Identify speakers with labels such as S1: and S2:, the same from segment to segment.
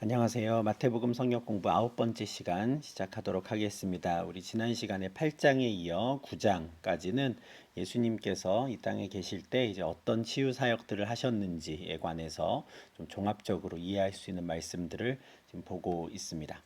S1: 안녕하세요. 마태복음 성역 공부 9번째 시간 시작하도록 하겠습니다. 우리 지난 시간에 8장에 이어 9장까지는 예수님께서 이 땅에 계실 때 이제 어떤 치유 사역들을 하셨는지에 관해서 좀 종합적으로 이해할 수 있는 말씀들을 지금 보고 있습니다.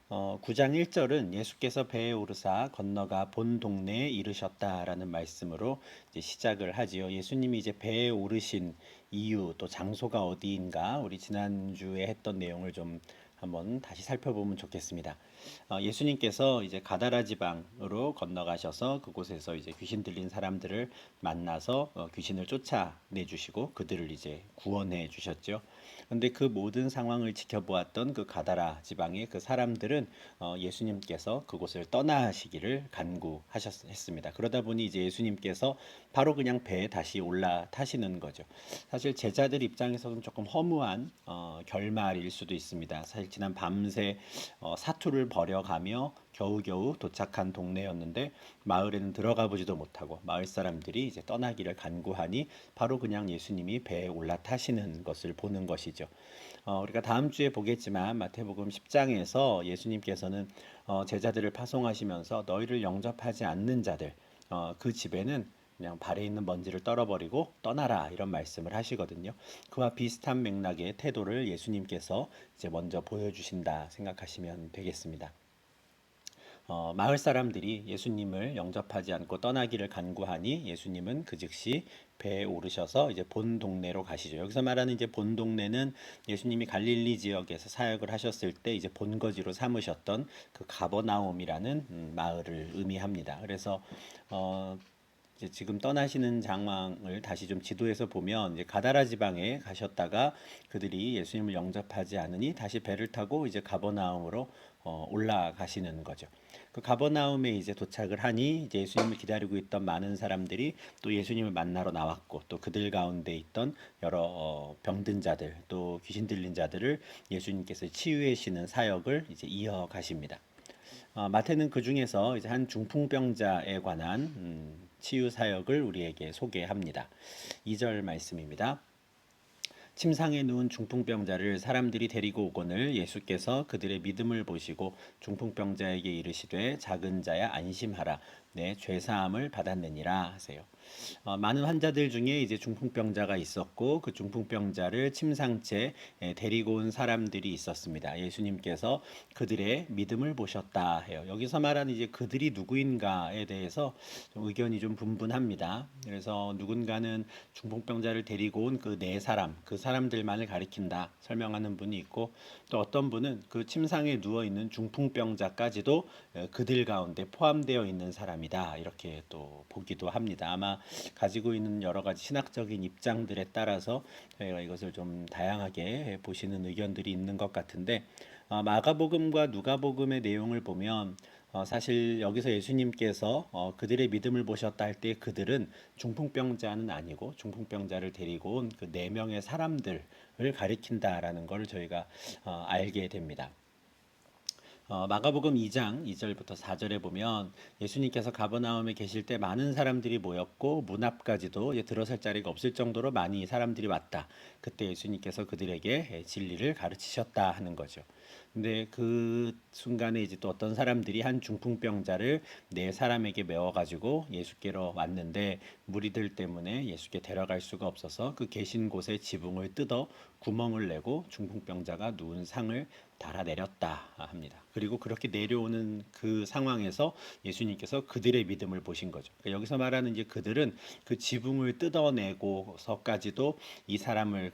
S1: 9장 1절은 예수께서 배에 오르사 건너가 본 동네에 이르셨다라는 말씀으로 이제 시작을 하지요. 예수님이 이제 배에 오르신 이유 또 장소가 어디인가 우리 지난주에 했던 내용을 좀 한번 다시 살펴보면 좋겠습니다. 예수님께서 이제 가다라 지방으로 건너가셔서 그곳에서 이제 귀신 들린 사람들을 만나서 귀신을 쫓아내 주시고 그들을 이제 구원해 주셨죠. 근데 그 모든 상황을 지켜보았던 그 가다라 지방의 그 사람들은 예수님께서 그곳을 떠나시기를 간구하셨습니다. 그러다 보니 이제 예수님께서 바로 그냥 배에 다시 올라타시는 거죠. 사실 제자들 입장에서는 조금 허무한 결말일 수도 있습니다. 사실 지난 밤새 사투를 벌여가며 겨우겨우 도착한 동네였는데 마을에는 들어가 보지도 못하고 마을 사람들이 이제 떠나기를 간구하니 바로 그냥 예수님이 배에 올라타시는 것을 보는 것이죠. 우리가 다음 주에 보겠지만 마태복음 10장에서 예수님께서는 제자들을 파송하시면서 너희를 영접하지 않는 자들 그 집에는 그냥 발에 있는 먼지를 떨어버리고 떠나라 이런 말씀을 하시거든요. 그와 비슷한 맥락의 태도를 예수님께서 이제 먼저 보여주신다 생각하시면 되겠습니다. 마을 사람들이 예수님을 영접하지 않고 떠나기를 간구하니 예수님은 그 즉시 배에 오르셔서 이제 본 동네로 가시죠. 여기서 말하는 이제 본 동네는 예수님이 갈릴리 지역에서 사역을 하셨을 때 이제 본거지로 삼으셨던 그 가버나움이라는 마을을 의미합니다. 그래서 이제 지금 떠나시는 장황을 다시 좀 지도에서 보면 이제 가다라 지방에 가셨다가 그들이 예수님을 영접하지 않으니 다시 배를 타고 이제 가버나움으로 올라가시는 거죠. 그 가버나움에 이제 도착을 하니 이제 예수님을 기다리고 있던 많은 사람들이 또 예수님을 만나러 나왔고 또 그들 가운데 있던 여러 병든 자들 또 귀신 들린 자들을 예수님께서 치유하시는 사역을 이제 이어가십니다. 마태는 그 중에서 이제 한 중풍병자에 관한 치유 사역을 우리에게 소개합니다. 2절 말씀입니다. 침상에 누운 중풍병자를 사람들이 데리고 오거늘 예수께서 그들의 믿음을 보시고 중풍병자에게 이르시되 작은 자야 안심하라 내 죄 사함을 받았느니라 하세요. 많은 환자들 중에 이제 중풍병자가 있었고 그 중풍병자를 침상채 데리고 온 사람들이 있었습니다. 예수님께서 그들의 믿음을 보셨다 해요. 여기서 말하는 이제 그들이 누구인가에 대해서 좀 의견이 좀 분분합니다. 그래서 누군가는 중풍병자를 데리고 온 그 네 사람, 그 사람들만을 가리킨다 설명하는 분이 있고 또 어떤 분은 그 침상에 누워 있는 중풍병자까지도 그들 가운데 포함되어 있는 사람이다 이렇게 또 보기도 합니다. 아마 가지고 있는 여러 가지 신학적인 입장들에 따라서 저희가 이것을 좀 다양하게 보시는 의견들이 있는 것 같은데 마가복음과 누가복음의 내용을 보면 사실 여기서 예수님께서 그들의 믿음을 보셨다 할 때 그들은 중풍병자는 아니고 중풍병자를 데리고 온 그 네 명의 사람들을 가리킨다라는 걸 저희가 알게 됩니다. 마가복음 2장 2절부터 4절에 보면 예수님께서 가버나움에 계실 때 많은 사람들이 모였고 문 앞까지도 이제 들어설 자리가 없을 정도로 많이 사람들이 왔다. 그때 예수님께서 그들에게 진리를 가르치셨다 하는 거죠. 근데 그 순간에 이제 또 어떤 사람들이 한 중풍병자를 네 사람에게 메워가지고 예수께로 왔는데 무리들 때문에 예수께 데려갈 수가 없어서 그 계신 곳에 지붕을 뜯어 구멍을 내고 중풍병자가 누운 상을 달아내렸다 합니다. 그리고 그렇게 내려오는 그 상황에서 예수님께서 그들의 믿음을 보신 거죠. 그러니까 여기서 말하는 이제 그들은 그 지붕을 뜯어내고서까지도 이 사람을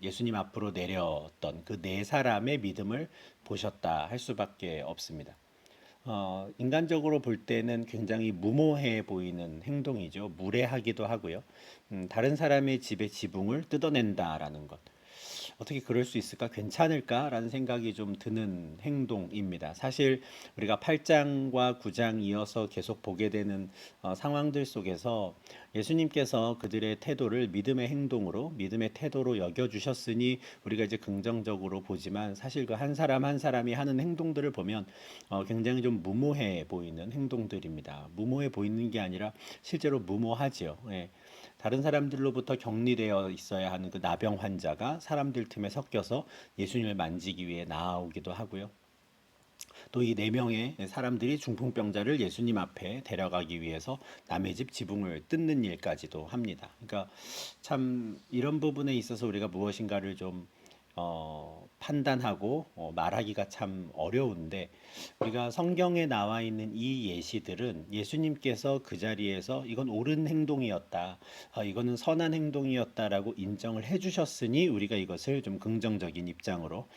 S1: 예수님 앞으로 내렸던 그 네 사람의 믿음을 보셨다 할 수밖에 없습니다. 인간적으로 볼 때는 굉장히 무모해 보이는 행동이죠. 무례하기도 하고요. 다른 사람의 집의 지붕을 뜯어낸다라는 것. 어떻게 그럴 수 있을까? 괜찮을까라는 생각이 좀 드는 행동입니다. 사실 우리가 8장과 9장 이어서 계속 보게 되는 상황들 속에서 예수님께서 그들의 태도를 믿음의 행동으로, 믿음의 태도로 여겨주셨으니 우리가 이제 긍정적으로 보지만 사실 그 한 사람 한 사람이 하는 행동들을 보면 굉장히 좀 무모해 보이는 행동들입니다. 무모해 보이는 게 아니라 실제로 무모하지요. 예. 다른 사람들로부터 격리되어 있어야 하는 그 나병 환자가 사람들 틈에 섞여서 예수님을 만지기 위해 나아오기도 하고요. 또 이 네 명의 사람들이 중풍병자를 예수님 앞에 데려가기 위해서 남의 집 지붕을 뜯는 일까지도 합니다. 그러니까 참 이런 부분에 있어서 우리가 무엇인가를 좀 판단하고 말하기가 참 어려운데, 우리가 성경에 나와 있는 이 예시들은 예수님께서 그 자리에서 이건 옳은 행동이었다, 이거는 선한 행동이었다라고 인정을 해주셨으니 우리가 이것을 좀 긍정적인 입장으로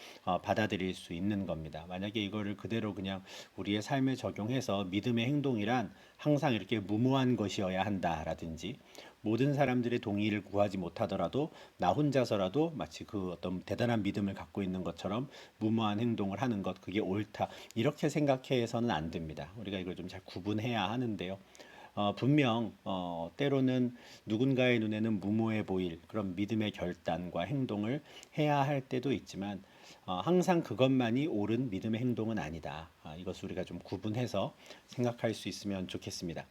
S1: 받아들일 수 있는 겁니다. 만약에 이거를 그대로 그냥 우리의 삶에 적용해서 믿음의 행동이란 항상 이렇게 무모한 것이어야 한다라든지, 모든 사람들의 동의를 구하지 못하더라도 나 혼자서라도 마치 그 어떤 대단한 믿음을 갖고 있는 것처럼 무모한 행동을 하는 것, 그게 옳다, 이렇게 생각해서는 안 됩니다. 우리가 이걸 좀 잘 구분해야 하는데요. 분명 때로는 누군가의 눈에는 무모해 보일 그런 믿음의 결단과 행동을 해야 할 때도 있지만, 항상 그것만이 옳은 믿음의 행동은 아니다. 이것을 우리가 좀 구분해서 생각할 수 있으면 좋겠습니다.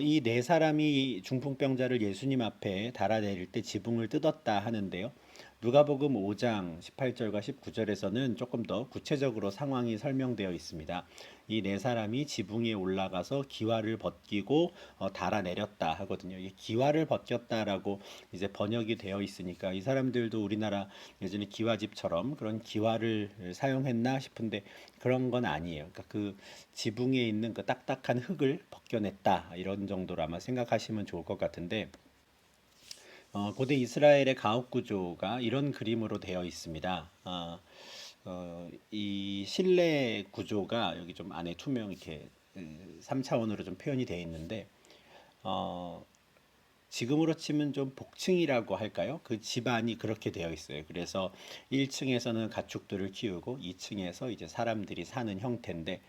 S1: 이 네 사람이 중풍병자를 예수님 앞에 달아내릴 때 지붕을 뜯었다 하는데요. 누가복음 5장 18절과 19절에서는 조금 더 구체적으로 상황이 설명되어 있습니다. 이 네 사람이 지붕 위에 올라가서 기와를 벗기고 달아내렸다 하거든요. 이 기와를 벗겼다라고 이제 번역이 되어 있으니까 이 사람들도 우리나라 예전에 기와집처럼 그런 기와를 사용했나 싶은데 그런 건 아니에요. 그러니까 그 지붕에 있는 그 딱딱한 흙을 벗겨냈다, 이런 정도로 아마 생각하시면 좋을 것 같은데, 고대 이스라엘의 가옥 구조가 이런 그림으로 되어 있습니다. 이 실내 구조가 여기 좀 안에 투명 이렇게 3차원으로 좀 표현이 되어 있는데, 어, 지금으로 치면 좀 복층이라고 할까요? 그 집안이 그렇게 되어 있어요. 그래서 1층에서는 가축들을 키우고 2층에서 이제 사람들이 사는 형태인데,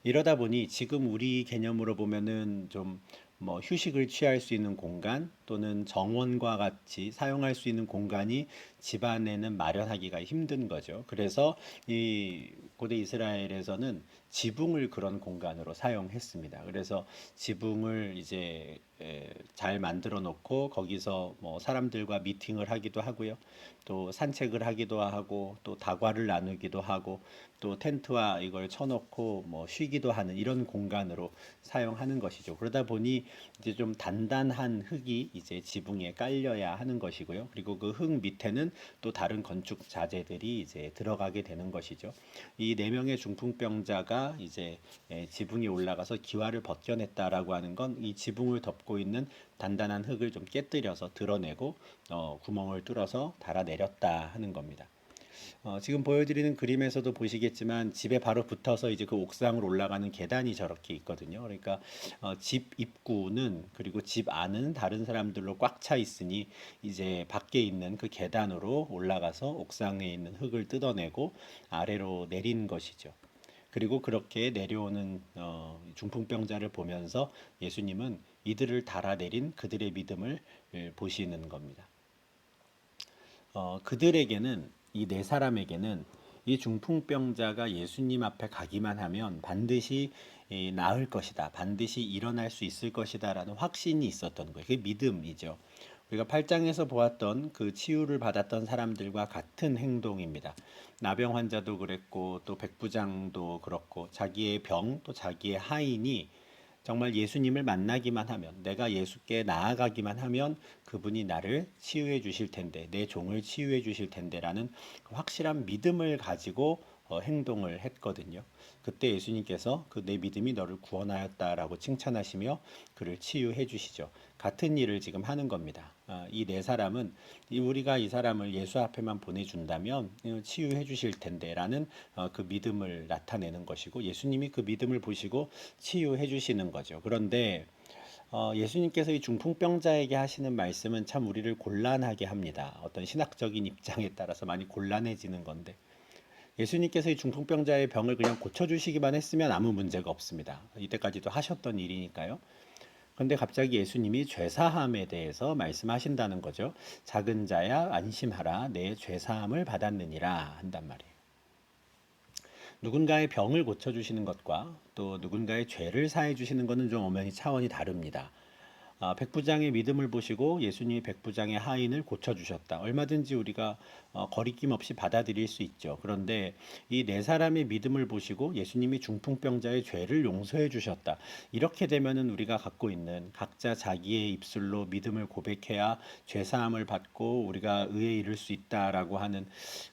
S1: 이러다 보니 지금 우리 개념으로 보면은 좀 뭐 휴식을 취할 수 있는 공간 또는 정원과 같이 사용할 수 있는 공간이 집안에는 마련하기가 힘든 거죠. 그래서 이 고대 이스라엘에서는 지붕을 그런 공간으로 사용했습니다. 그래서 지붕을 이제 잘 만들어 놓고 거기서 뭐 사람들과 미팅을 하기도 하고요. 또 산책을 하기도 하고 또 다과를 나누기도 하고 또 텐트와 이걸 쳐놓고 뭐 쉬기도 하는 이런 공간으로 사용하는 것이죠. 그러다 보니 이제 좀 단단한 흙이 이제 지붕에 깔려야 하는 것이고요. 그리고 그 흙 밑에는 또 다른 건축 자재들이 이제 들어가게 되는 것이죠. 이 네 명의 중풍병자가 이제 지붕에 올라가서 기와를 벗겨냈다라고 하는 건 이 지붕을 덮고 있는 단단한 흙을 좀 깨뜨려서 드러내고 구멍을 뚫어서 달아내렸다 하는 겁니다. 지금 보여드리는 그림에서도 보시겠지만 집에 바로 붙어서 이제 그 옥상으로 올라가는 계단이 저렇게 있거든요. 그러니까 집 입구는, 그리고 집 안은 다른 사람들로 꽉 차 있으니 이제 밖에 있는 그 계단으로 올라가서 옥상에 있는 흙을 뜯어내고 아래로 내린 것이죠. 그리고 그렇게 내려오는 중풍병자를 보면서 예수님은 이들을 달아내린 그들의 믿음을 보시는 겁니다. 그들에게는, 이 네 사람에게는 이 중풍병자가 예수님 앞에 가기만 하면 반드시 나을 것이다, 반드시 일어날 수 있을 것이다라는 확신이 있었던 거예요. 그게 믿음이죠. 우리가 8장에서 보았던 그 치유를 받았던 사람들과 같은 행동입니다. 나병 환자도 그랬고 또 백부장도 그렇고, 자기의 병 또 자기의 하인이 정말 예수님을 만나기만 하면, 내가 예수께 나아가기만 하면 그분이 나를 치유해 주실 텐데, 내 종을 치유해 주실 텐데라는 그 확실한 믿음을 가지고 행동을 했거든요. 그때 예수님께서 그 내 믿음이 너를 구원하였다라고 칭찬하시며 그를 치유해 주시죠. 같은 일을 지금 하는 겁니다. 이 네 사람은 우리가 이 사람을 예수 앞에만 보내준다면 치유해 주실 텐데라는 그 믿음을 나타내는 것이고, 예수님이 그 믿음을 보시고 치유해 주시는 거죠. 그런데 예수님께서 이 중풍병자에게 하시는 말씀은 참 우리를 곤란하게 합니다. 어떤 신학적인 입장에 따라서 많이 곤란해지는 건데, 예수님께서 이 중풍병자의 병을 그냥 고쳐주시기만 했으면 아무 문제가 없습니다. 이때까지도 하셨던 일이니까요. 그런데 갑자기 예수님이 죄사함에 대해서 말씀하신다는 거죠. 작은 자야 안심하라, 내 죄사함을 받았느니라 한단 말이에요. 누군가의 병을 고쳐주시는 것과 또 누군가의 죄를 사해 주시는 것은 좀 엄연히 차원이 다릅니다. 백부장의 믿음을 보시고 예수님이 백부장의 하인을 고쳐주셨다. 얼마든지 우리가 거리낌 없이 받아들일 수 있죠. 그런데 이 네 사람의 믿음을 보시고 예수님이 중풍병자의 죄를 용서해 주셨다. 이렇게 되면은 우리가 갖고 있는 각자 자기의 입술로 믿음을 고백해야 죄 사함을 받고 우리가 의에 이를 수 있다라고 하는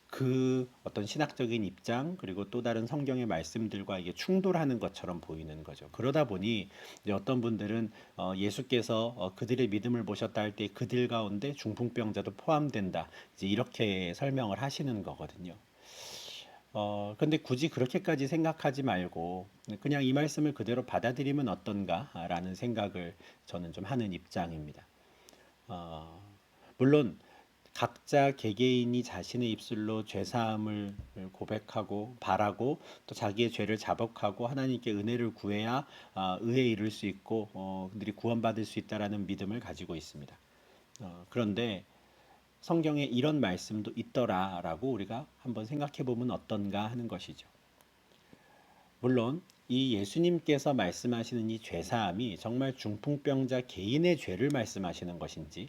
S1: 그 어떤 신학적인 입장 그리고 또 다른 성경의 말씀들과 이게 충돌하는 것처럼 보이는 거죠. 그러다 보니 이제 어떤 분들은 예수께서 그들의 믿음을 보셨다 할 때 그들 가운데 중풍병자도 포함된다. 이제 이렇게 설명을 하시는 거거든요. 근데 굳이 그렇게까지 생각하지 말고 그냥 이 말씀을 그대로 받아들이면 어떤가라는 생각을 저는 좀 하는 입장입니다. 어, 물론 각자 개개인이 자신의 입술로 죄사함을 고백하고 바라고 또 자기의 죄를 자복하고 하나님께 은혜를 구해야 의에 이를 수 있고 그들이 구원받을 수 있다라는 믿음을 가지고 있습니다. 그런데 성경에 이런 말씀도 있더라라고 우리가 한번 생각해 보면 어떤가 하는 것이죠. 물론 이 예수님께서 말씀하시는 이 죄사함이 정말 중풍병자 개인의 죄를 말씀하시는 것인지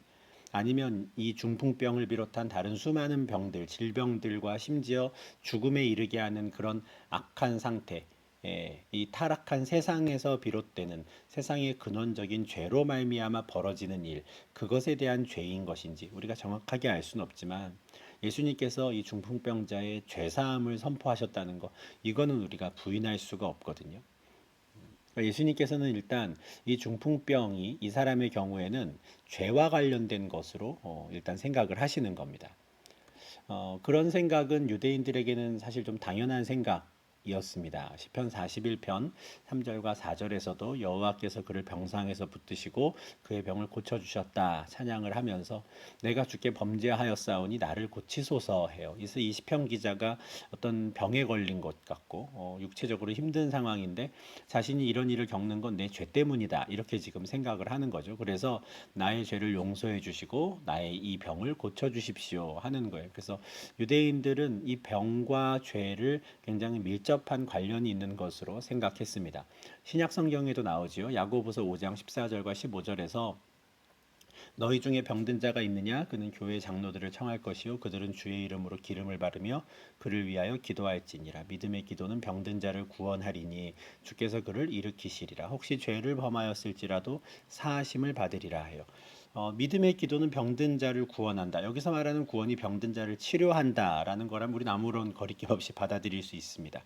S1: 아니면 이 중풍병을 비롯한 다른 수많은 병들, 질병들과 심지어 죽음에 이르게 하는 그런 악한 상태, 이 타락한 세상에서 비롯되는 세상의 근원적인 죄로 말미암아 벌어지는 일, 그것에 대한 죄인 것인지 우리가 정확하게 알 수는 없지만 예수님께서 이 중풍병자의 죄사함을 선포하셨다는 것, 이거는 우리가 부인할 수가 없거든요. 그러니까 예수님께서는 일단 이 중풍병이 이 사람의 경우에는 죄와 관련된 것으로 일단 생각을 하시는 겁니다. 그런 생각은 유대인들에게는 사실 좀 당연한 생각이었습니다. 시편 41편 3절과 4절에서도 여호와께서 그를 병상에서 붙드시고 그의 병을 고쳐 주셨다 찬양을 하면서 내가 주께 범죄하였사오니 나를 고치소서 해요. 그래서 이 시편 기자가 어떤 병에 걸린 것 같고 육체적으로 힘든 상황인데 자신이 이런 일을 겪는 건 내 죄 때문이다 이렇게 지금 생각을 하는 거죠. 그래서 나의 죄를 용서해 주시고 나의 이 병을 고쳐 주십시오 하는 거예요. 그래서 유대인들은 이 병과 죄를 굉장히 밀접한 관련이 있는 것으로 생각했습니다. 신약 성경에도 나오지요. 야고보서 5장 14절과 15절에서 너희 중에 병든 자가 있느냐? 그는 교회 장로들을 청할 것이요 그들은 주의 이름으로 기름을 바르며 그를 위하여 기도할지니라. 믿음의 기도는 병든 자를 구원하리니 주께서 그를 일으키시리라. 혹시 죄를 범하였을지라도 사하심을 받으리라 하여. 믿음의 기도는 병든 자를 구원한다. 여기서 말하는 구원이 병든 자를 치료한다라는 거라면 우리는 아무런 거리낌 없이 받아들일 수 있습니다.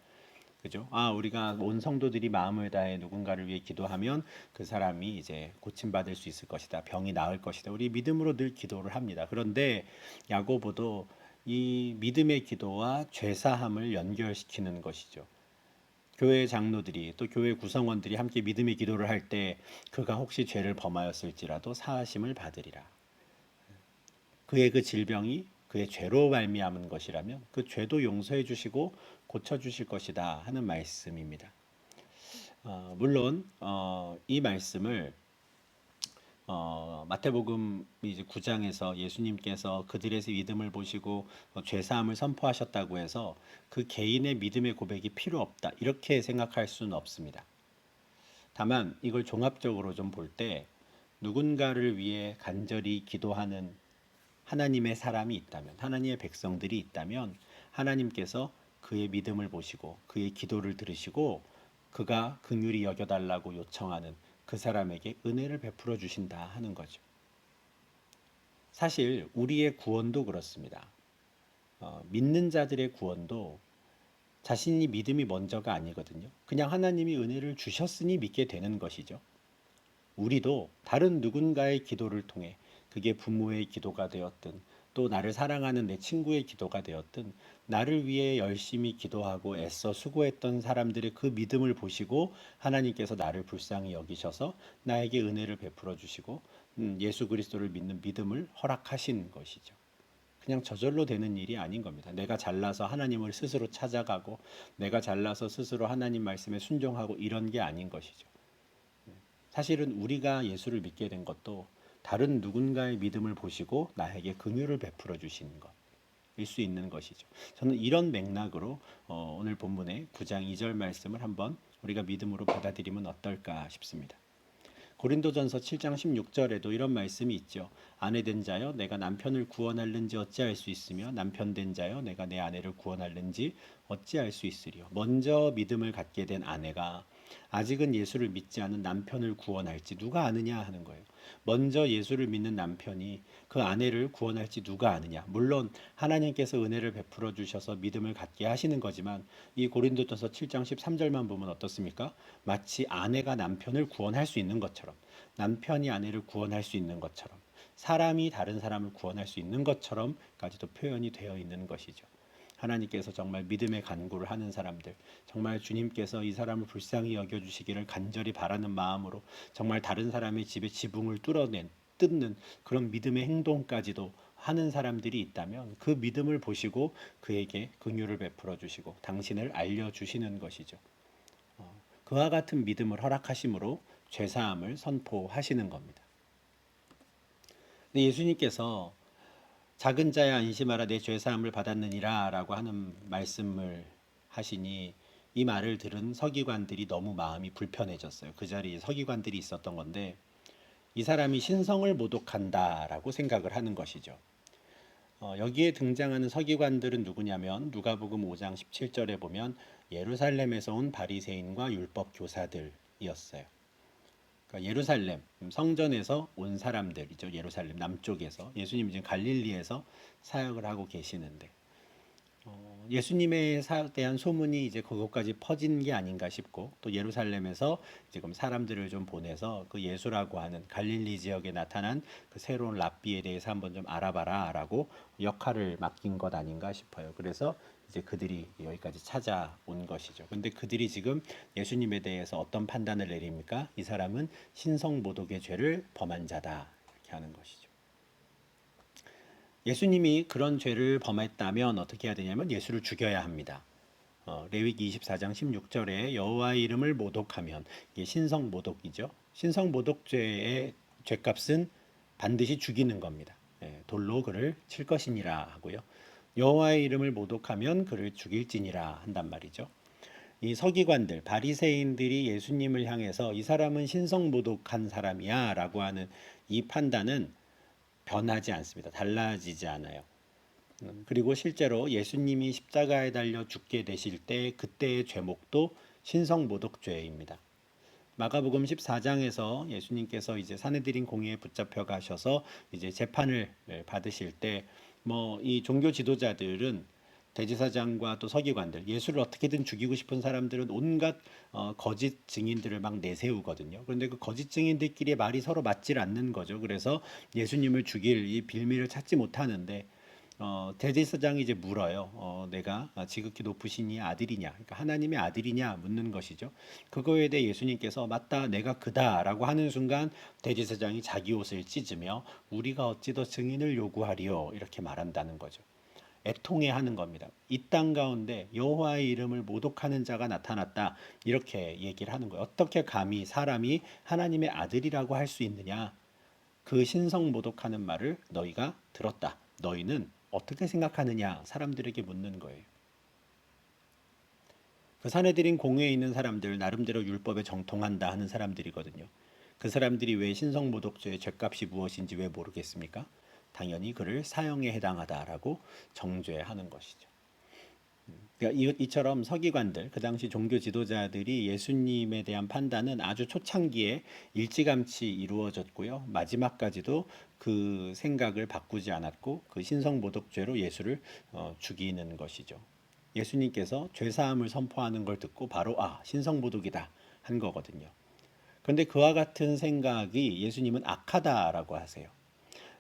S1: 그죠? 우리가 온 성도들이 마음을 다해 누군가를 위해 기도하면 그 사람이 이제 고침받을 수 있을 것이다. 병이 나을 것이다. 우리 믿음으로 늘 기도를 합니다. 그런데 야고보도 이 믿음의 기도와 죄사함을 연결시키는 것이죠. 교회 장로들이 또 교회 구성원들이 함께 믿음의 기도를 할 때 그가 혹시 죄를 범하였을지라도 사하심을 받으리라. 그의 그 질병이 그의 죄로 말미암은 것이라면 그 죄도 용서해 주시고 고쳐 주실 것이다 하는 말씀입니다. 물론 이 말씀을 마태복음 이제 9장에서 예수님께서 그들의 믿음을 보시고 죄 사함을 선포하셨다고 해서 그 개인의 믿음의 고백이 필요 없다 이렇게 생각할 수는 없습니다. 다만 이걸 종합적으로 좀 볼 때 누군가를 위해 간절히 기도하는 하나님의 사람이 있다면, 하나님의 백성들이 있다면 하나님께서 그의 믿음을 보시고 그의 기도를 들으시고 그가 긍휼히 여겨달라고 요청하는 그 사람에게 은혜를 베풀어 주신다 하는 거죠. 사실 우리의 구원도 그렇습니다. 믿는 자들의 구원도 자신이 믿음이 먼저가 아니거든요. 그냥 하나님이 은혜를 주셨으니 믿게 되는 것이죠. 우리도 다른 누군가의 기도를 통해 그게 부모의 기도가 되었든 또 나를 사랑하는 내 친구의 기도가 되었든 나를 위해 열심히 기도하고 애써 수고했던 사람들의 그 믿음을 보시고 하나님께서 나를 불쌍히 여기셔서 나에게 은혜를 베풀어 주시고 예수 그리스도를 믿는 믿음을 허락하신 것이죠. 그냥 저절로 되는 일이 아닌 겁니다. 내가 잘나서 하나님을 스스로 찾아가고 내가 잘나서 스스로 하나님 말씀에 순종하고 이런 게 아닌 것이죠. 사실은 우리가 예수를 믿게 된 것도 다른 누군가의 믿음을 보시고 나에게 긍휼을 베풀어 주시는 것일 수 있는 것이죠. 저는 이런 맥락으로 오늘 본문의 9장 2절 말씀을 한번 우리가 믿음으로 받아들이면 어떨까 싶습니다. 고린도전서 7장 16절에도 이런 말씀이 있죠. 아내 된 자여 내가 남편을 구원할는지 어찌할 수 있으며 남편 된 자여 내가 내 아내를 구원할는지 어찌할 수 있으리요. 먼저 믿음을 갖게 된 아내가 아직은 예수를 믿지 않은 남편을 구원할지 누가 아느냐 하는 거예요. 먼저 예수를 믿는 남편이 그 아내를 구원할지 누가 아느냐. 물론 하나님께서 은혜를 베풀어 주셔서 믿음을 갖게 하시는 거지만 이 고린도전서 7장 13절만 보면 어떻습니까? 마치 아내가 남편을 구원할 수 있는 것처럼, 남편이 아내를 구원할 수 있는 것처럼, 사람이 다른 사람을 구원할 수 있는 것처럼까지도 표현이 되어 있는 것이죠. 하나님께서 정말 믿음의 간구를 하는 사람들, 정말 주님께서 이 사람을 불쌍히 여겨주시기를 간절히 바라는 마음으로 정말 다른 사람의 집에 지붕을 뜯는 그런 믿음의 행동까지도 하는 사람들이 있다면 그 믿음을 보시고 그에게 긍휼을 베풀어 주시고 당신을 알려 주시는 것이죠. 그와 같은 믿음을 허락하심으로 죄사함을 선포하시는 겁니다. 근데 예수님께서 작은 자야 안심하라 내 죄사함을 받았느니라 라고 하는 말씀을 하시니 이 말을 들은 서기관들이 너무 마음이 불편해졌어요. 그 자리에 서기관들이 있었던 건데 이 사람이 신성을 모독한다 라고 생각을 하는 것이죠. 여기에 등장하는 서기관들은 누구냐면 누가복음 5장 17절에 보면 예루살렘에서 온 바리새인과 율법 교사들이었어요. 그러니까 예루살렘 성전에서 온 사람들이죠. 예루살렘 남쪽에서 예수님이 지금 갈릴리에서 사역을 하고 계시는데 예수님에 대한 소문이 이제 그것까지 퍼진 게 아닌가 싶고 또 예루살렘에서 지금 사람들을 좀 보내서 그 예수라고 하는 갈릴리 지역에 나타난 그 새로운 랍비에 대해서 한번 좀 알아봐라라고 역할을 맡긴 것 아닌가 싶어요. 그래서 이제 그들이 여기까지 찾아온 것이죠. 근데 그들이 지금 예수님에 대해서 어떤 판단을 내립니까? 이 사람은 신성모독의 죄를 범한 자다 이렇게 하는 것이죠. 예수님이 그런 죄를 범했다면 어떻게 해야 되냐면 예수를 죽여야 합니다. 레위기 24장 16절에 여호와의 이름을 모독하면 이게 신성 모독이죠. 신성 모독죄의 죄값은 반드시 죽이는 겁니다. 돌로 그를 칠 것이니라 하고요. 여호와의 이름을 모독하면 그를 죽일지니라 한단 말이죠. 이 서기관들, 바리새인들이 예수님을 향해서 이 사람은 신성 모독한 사람이야라고 하는 이 판단은 변하지 않습니다. 달라지지 않아요. 그리고 실제로 예수님이 십자가에 달려 죽게 되실 때 그때의 죄목도 신성모독죄입니다. 마가복음 14장에서 예수님께서 이제 사내들인 공회에 붙잡혀 가셔서 이제 재판을 받으실 때 뭐 이 종교 지도자들은 대제사장과 또 서기관들 예수를 어떻게든 죽이고 싶은 사람들은 온갖 거짓 증인들을 막 내세우거든요. 그런데 그 거짓 증인들끼리 말이 서로 맞질 않는 거죠. 그래서 예수님을 죽일 이 빌미를 찾지 못하는데 대제사장이 이제 물어요. 내가 지극히 높으신 이 아들이냐, 그러니까 하나님의 아들이냐 묻는 것이죠. 그거에 대해 예수님께서 맞다, 내가 그다라고 하는 순간 대제사장이 자기 옷을 찢으며 우리가 어찌 더 증인을 요구하리요 이렇게 말한다는 거죠. 애통해하는 겁니다. 이 땅 가운데 여호와의 이름을 모독하는 자가 나타났다 이렇게 얘기를 하는 거예요. 어떻게 감히 사람이 하나님의 아들이라고 할 수 있느냐? 그 신성 모독하는 말을 너희가 들었다. 너희는 어떻게 생각하느냐? 사람들에게 묻는 거예요. 그 사내들인 공회에 있는 사람들 나름대로 율법에 정통한다 하는 사람들이거든요. 그 사람들이 왜 신성 모독죄의 죄값이 무엇인지 왜 모르겠습니까? 당연히 그를 사형에 해당하다라고 정죄하는 것이죠. 그러니까 이처럼 서기관들, 그 당시 종교 지도자들이 예수님에 대한 판단은 아주 초창기에 일찌감치 이루어졌고요. 마지막까지도 그 생각을 바꾸지 않았고 그 신성모독죄로 예수를 죽이는 것이죠. 예수님께서 죄사함을 선포하는 걸 듣고 바로 신성모독이다 한 거거든요. 그런데 그와 같은 생각이 예수님은 악하다라고 하세요.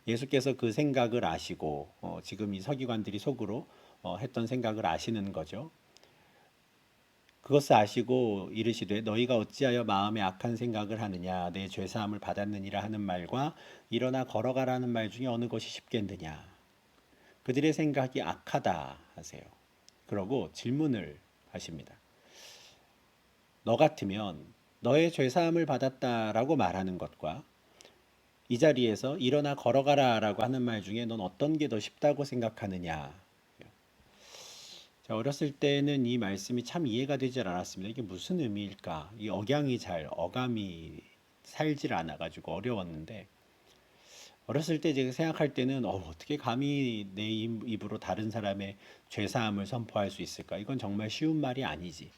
S1: 예수께서 그 생각을 아시고 지금 이 서기관들이 속으로 했던 생각을 아시는 거죠. 그것을 아시고 이르시되 너희가 어찌하여 마음에 악한 생각을 하느냐 내 죄사함을 받았느니라 하는 말과 일어나 걸어가라는 말 중에 어느 것이 쉽겠느냐. 그들의 생각이 악하다 하세요. 그러고 질문을 하십니다. 너 같으면 너의 죄사함을 받았다라고 말하는 것과 이 자리에서 일어나 걸어가라 라고 하는 말 중에 넌 어떤 게 더 쉽다고 생각하느냐. 자, 어렸을 때는 이 말씀이 참 이해가 되질 않았습니다. 이게 무슨 의미일까? 이 억양이 어감이 살질 않아가지고 어려웠는데 어렸을 때 제가 생각할 때는 어떻게 감히 내 입으로 다른 사람의 죄사함을 선포할 수 있을까? 이건 정말 쉬운 말이 아니지.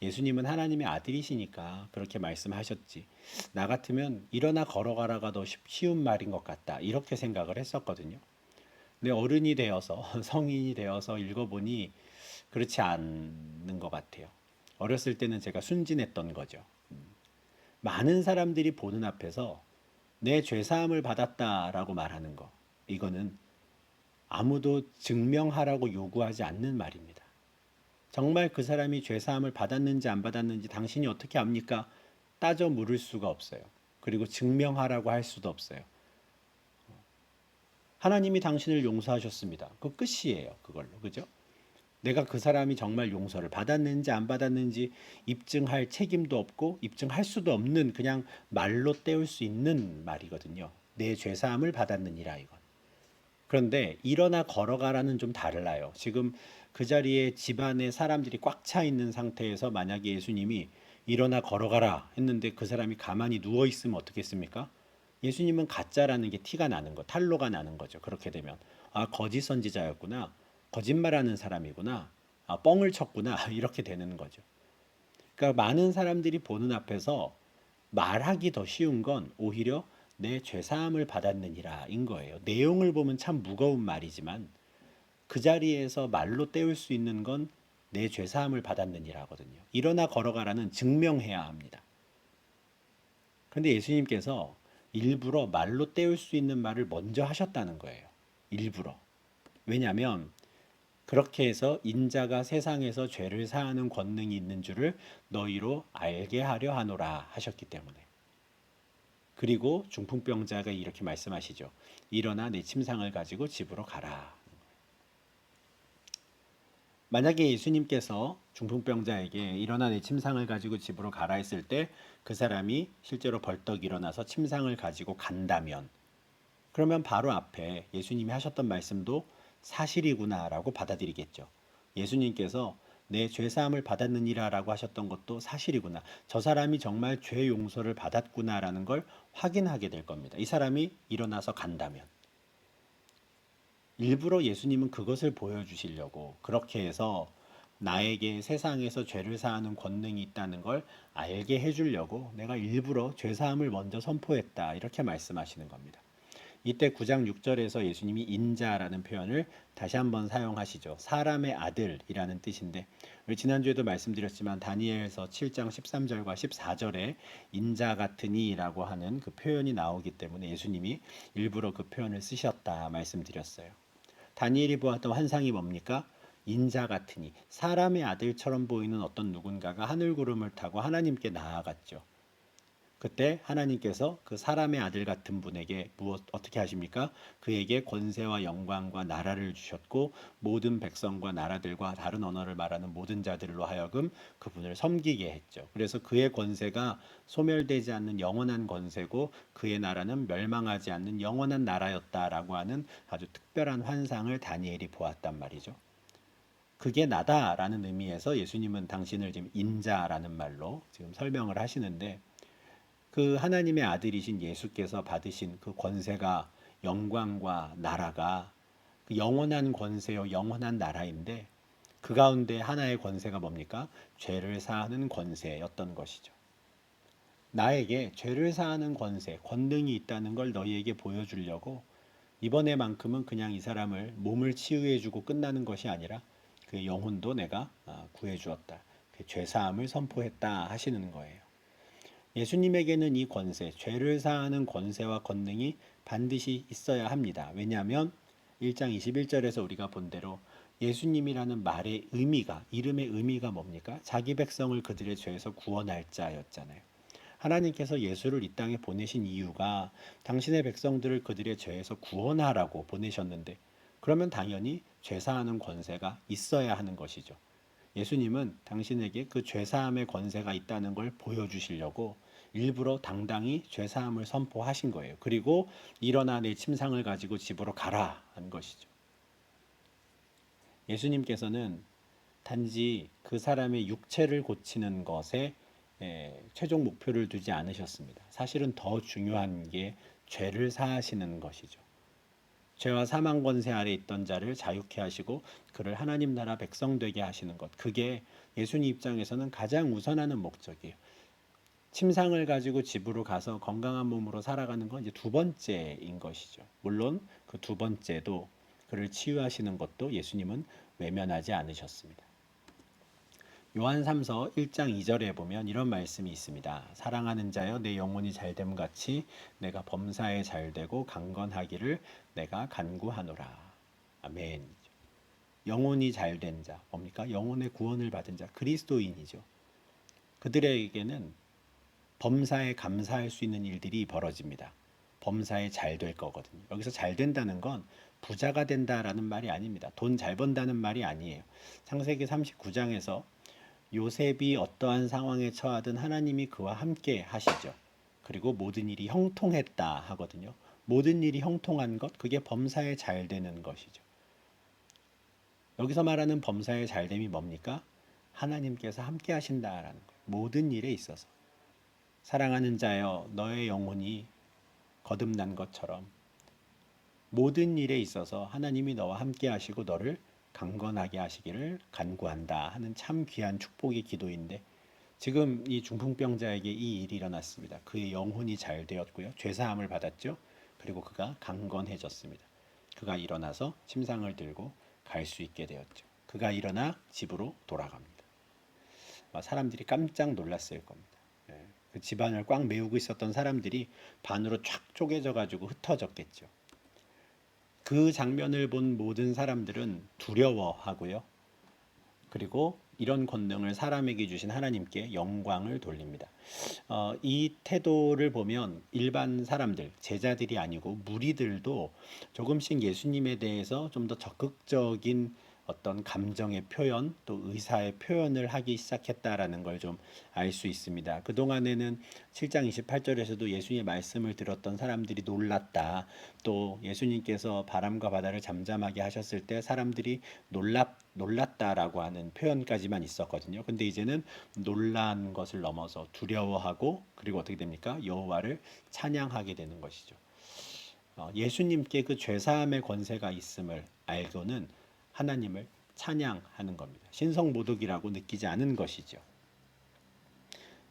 S1: 예수님은 하나님의 아들이시니까 그렇게 말씀하셨지. 나 같으면 일어나 걸어가라가 더 쉬운 말인 것 같다. 이렇게 생각을 했었거든요. 근데 어른이 되어서 성인이 되어서 읽어보니 그렇지 않는 것 같아요. 어렸을 때는 제가 순진했던 거죠. 많은 사람들이 보는 앞에서 내 죄사함을 받았다라고 말하는 거. 이거는 아무도 증명하라고 요구하지 않는 말입니다. 정말 그 사람이 죄사함을 받았는지 안 받았는지 당신이 어떻게 압니까? 따져 물을 수가 없어요. 그리고 증명하라고 할 수도 없어요. 하나님이 당신을 용서하셨습니다. 그 끝이에요. 그걸로. 그죠? 내가 그 사람이 정말 용서를 받았는지 안 받았는지 입증할 책임도 없고 입증할 수도 없는 그냥 말로 때울 수 있는 말이거든요. 내 죄사함을 받았느니라 이건. 그런데 일어나 걸어가라는 좀 달라요. 지금 그 자리에 집안에 사람들이 꽉 차 있는 상태에서 만약에 예수님이 일어나 걸어가라 했는데 그 사람이 가만히 누워 있으면 어떻겠습니까? 예수님은 가짜라는 게 티가 나는 거, 탄로가 나는 거죠. 그렇게 되면 아, 거짓 선지자였구나. 거짓말하는 사람이구나. 아, 뻥을 쳤구나. 이렇게 되는 거죠. 그러니까 많은 사람들이 보는 앞에서 말하기 더 쉬운 건 오히려 내 죄사함을 받았느니라인 거예요. 내용을 보면 참 무거운 말이지만 그 자리에서 말로 때울 수 있는 건 내 죄사함을 받았느니라거든요. 일어나 걸어가라는 증명해야 합니다. 그런데 예수님께서 일부러 말로 때울 수 있는 말을 먼저 하셨다는 거예요. 일부러. 왜냐하면 그렇게 해서 인자가 세상에서 죄를 사하는 권능이 있는 줄을 너희로 알게 하려 하노라 하셨기 때문에. 그리고 중풍병자가 이렇게 말씀하시죠. 일어나 내 침상을 가지고 집으로 가라. 만약에 예수님께서 중풍병자에게 일어나 내 침상을 가지고 집으로 가라 했을 때 그 사람이 실제로 벌떡 일어나서 침상을 가지고 간다면 그러면 바로 앞에 예수님이 하셨던 말씀도 사실이구나라고 받아들이겠죠. 예수님께서 내 죄사함을 받았느니라라고 하셨던 것도 사실이구나. 저 사람이 정말 죄 용서를 받았구나라는 걸 확인하게 될 겁니다. 이 사람이 일어나서 간다면. 일부러 예수님은 그것을 보여주시려고 그렇게 해서 나에게 세상에서 죄를 사하는 권능이 있다는 걸 알게 해주려고 내가 일부러 죄사함을 먼저 선포했다. 이렇게 말씀하시는 겁니다. 이때 9장 6절에서 예수님이 인자라는 표현을 다시 한번 사용하시죠. 사람의 아들이라는 뜻인데 우리 지난주에도 말씀드렸지만 다니엘서 7장 13절과 14절에 인자 같으니라고 하는 그 표현이 나오기 때문에 예수님이 일부러 그 표현을 쓰셨다 말씀드렸어요. 다니엘이 보았던 환상이 뭡니까? 인자 같으니 사람의 아들처럼 보이는 어떤 누군가가 하늘구름을 타고 하나님께 나아갔죠. 그때 하나님께서 그 사람의 아들 같은 분에게 어떻게 하십니까? 그에게 권세와 영광과 나라를 주셨고 모든 백성과 나라들과 다른 언어를 말하는 모든 자들로 하여금 그분을 섬기게 했죠. 그래서 그의 권세가 소멸되지 않는 영원한 권세고 그의 나라는 멸망하지 않는 영원한 나라였다라고 하는 아주 특별한 환상을 다니엘이 보았단 말이죠. 그게 나다라는 의미에서 예수님은 당신을 지금 인자라는 말로 지금 설명을 하시는데 그 하나님의 아들이신 예수께서 받으신 그 권세가 영광과 나라가 그 영원한 권세요, 영원한 나라인데 그 가운데 하나의 권세가 뭡니까? 죄를 사하는 권세였던 것이죠. 나에게 죄를 사하는 권세, 권능이 있다는 걸 너희에게 보여주려고 이번에만큼은 그냥 이 사람을 몸을 치유해주고 끝나는 것이 아니라 그 영혼도 내가 구해주었다. 그 죄사함을 선포했다 하시는 거예요. 예수님에게는 이 권세, 죄를 사하는 권세와 권능이 반드시 있어야 합니다. 왜냐하면 1장 21절에서 우리가 본 대로 예수님이라는 말의 의미가, 이름의 의미가 뭡니까? 자기 백성을 그들의 죄에서 구원할 자였잖아요. 하나님께서 예수를 이 땅에 보내신 이유가 당신의 백성들을 그들의 죄에서 구원하라고 보내셨는데 그러면 당연히 죄사하는 권세가 있어야 하는 것이죠. 예수님은 당신에게 그 죄사함의 권세가 있다는 걸 보여주시려고 일부러 당당히 죄사함을 선포하신 거예요. 그리고 일어나 내 침상을 가지고 집으로 가라 한 것이죠. 예수님께서는 단지 그 사람의 육체를 고치는 것에 최종 목표를 두지 않으셨습니다. 사실은 더 중요한 게 죄를 사하시는 것이죠. 죄와 사망 권세 아래 있던 자를 자유케 하시고 그를 하나님 나라 백성 되게 하시는 것. 그게 예수님 입장에서는 가장 우선하는 목적이에요. 침상을 가지고 집으로 가서 건강한 몸으로 살아가는 건 이제 두 번째인 것이죠. 물론 그 두 번째도 그를 치유하시는 것도 예수님은 외면하지 않으셨습니다. 요한 3서 1장 2절에 보면 이런 말씀이 있습니다. 사랑하는 자여 내 영혼이 잘됨 같이 내가 범사에 잘되고 강건하기를 내가 간구하노라. 아멘. 영혼이 잘된 자, 뭡니까? 영혼의 구원을 받은 자, 그리스도인이죠. 그들에게는 범사에 감사할 수 있는 일들이 벌어집니다. 범사에 잘 될 거거든요. 여기서 잘 된다는 건 부자가 된다라는 말이 아닙니다. 돈 잘 번다는 말이 아니에요. 창세기 39장에서 요셉이 어떠한 상황에 처하든 하나님이 그와 함께 하시죠. 그리고 모든 일이 형통했다 하거든요. 모든 일이 형통한 것, 그게 범사에 잘 되는 것이죠. 여기서 말하는 범사에 잘됨이 뭡니까? 하나님께서 함께 하신다라는 거예요. 모든 일에 있어서. 사랑하는 자여 너의 영혼이 거듭난 것처럼 모든 일에 있어서 하나님이 너와 함께 하시고 너를 강건하게 하시기를 간구한다 하는 참 귀한 축복의 기도인데, 지금 이 중풍병자에게 이 일이 일어났습니다. 그의 영혼이 잘 되었고요. 죄사함을 받았죠. 그리고 그가 강건해졌습니다. 그가 일어나서 침상을 들고 갈 수 있게 되었죠. 그가 일어나 집으로 돌아갑니다. 사람들이 깜짝 놀랐을 겁니다. 그 집안을 꽉 메우고 있었던 사람들이 반으로 쫙 쪼개져 가지고 흩어졌겠죠. 그 장면을 본 모든 사람들은 두려워하고요. 그리고 이런 권능을 사람에게 주신 하나님께 영광을 돌립니다. 이 태도를 보면 일반 사람들, 제자들이 아니고 무리들도 조금씩 예수님에 대해서 좀 더 적극적인 어떤 감정의 표현, 또 의사의 표현을 하기 시작했다라는 걸 좀 알 수 있습니다. 그동안에는 7장 28절에서도 예수님의 말씀을 들었던 사람들이 놀랐다. 또 예수님께서 바람과 바다를 잠잠하게 하셨을 때 사람들이 놀랐다라고 하는 표현까지만 있었거든요. 근데 이제는 놀란 것을 넘어서 두려워하고, 그리고 어떻게 됩니까? 여호와를 찬양하게 되는 것이죠. 예수님께 그 죄사함의 권세가 있음을 알고는 하나님을 찬양하는 겁니다. 신성모독이라고 느끼지 않은 것이죠.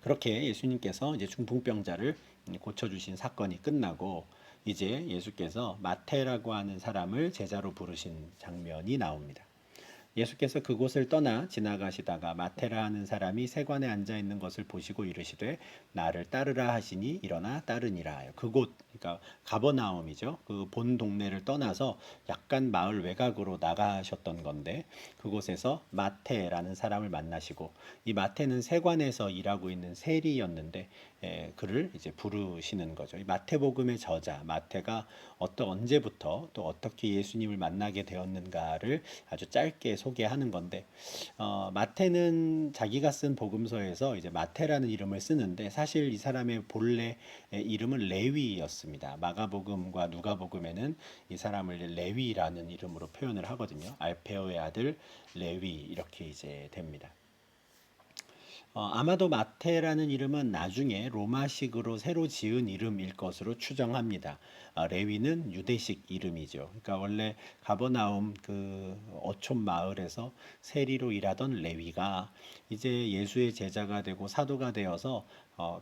S1: 그렇게 예수님께서 이제 중풍병자를 고쳐주신 사건이 끝나고 이제 예수께서 마태라고 하는 사람을 제자로 부르신 장면이 나옵니다. 예수께서 그곳을 떠나 지나가시다가 마테라 하는 사람이 세관에 앉아 있는 것을 보시고 이르시되 나를 따르라 하시니 일어나 따르니라. 그곳, 그러니까 가버나움이죠. 그 본 동네를 떠나서 약간 마을 외곽으로 나가셨던 건데, 그곳에서 마테라는 사람을 만나시고, 이 마테는 세관에서 일하고 있는 세리였는데 그를 이제 부르시는 거죠. 이 마태복음의 저자 마태가 언제부터 또 어떻게 예수님을 만나게 되었는가를 아주 짧게 소개하는 건데, 마태는 자기가 쓴 복음서에서 이제 마태라는 이름을 쓰는데 사실 이 사람의 본래 이름은 레위였습니다. 마가복음과 누가복음에는 이 사람을 레위라는 이름으로 표현을 하거든요. 알페오의 아들 레위 이렇게 이제 됩니다. 아마도 마테라는 이름은 나중에 로마식으로 새로 지은 이름일 것으로 추정합니다. 레위는 유대식 이름이죠. 그러니까 원래 가버나움 그 어촌 마을에서 세리로 일하던 레위가 이제 예수의 제자가 되고 사도가 되어서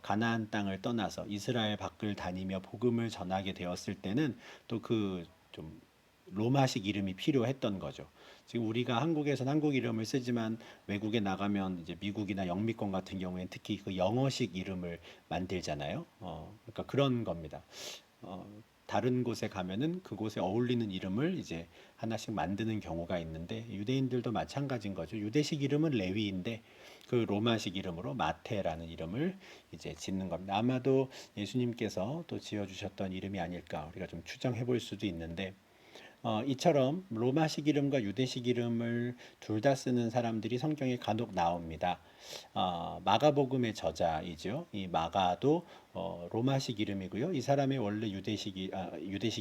S1: 가나안 땅을 떠나서 이스라엘 밖을 다니며 복음을 전하게 되었을 때는 또 그 좀 로마식 이름이 필요했던 거죠. 지금 우리가 한국에서는 한국 이름을 쓰지만 외국에 나가면 이제 미국이나 영미권 같은 경우에는 특히 그 영어식 이름을 만들잖아요. 그러니까 그런 겁니다. 어, 다른 곳에 가면은 그곳에 어울리는 이름을 이제 하나씩 만드는 경우가 있는데 유대인들도 마찬가지인 거죠. 유대식 이름은 레위인데 그 로마식 이름으로 마테라는 이름을 이제 짓는 겁니다. 아마도 예수님께서 또 지어주셨던 이름이 아닐까 우리가 좀 추정해 볼 수도 있는데, 이처럼 로마식 이름과 유대식 이름을 둘 다 쓰는 사람들이 성경에 간혹 나옵니다. 마가복음의 저자이죠. 이 마가도 로마식 이름이고요. 이 사람의 원래 유대식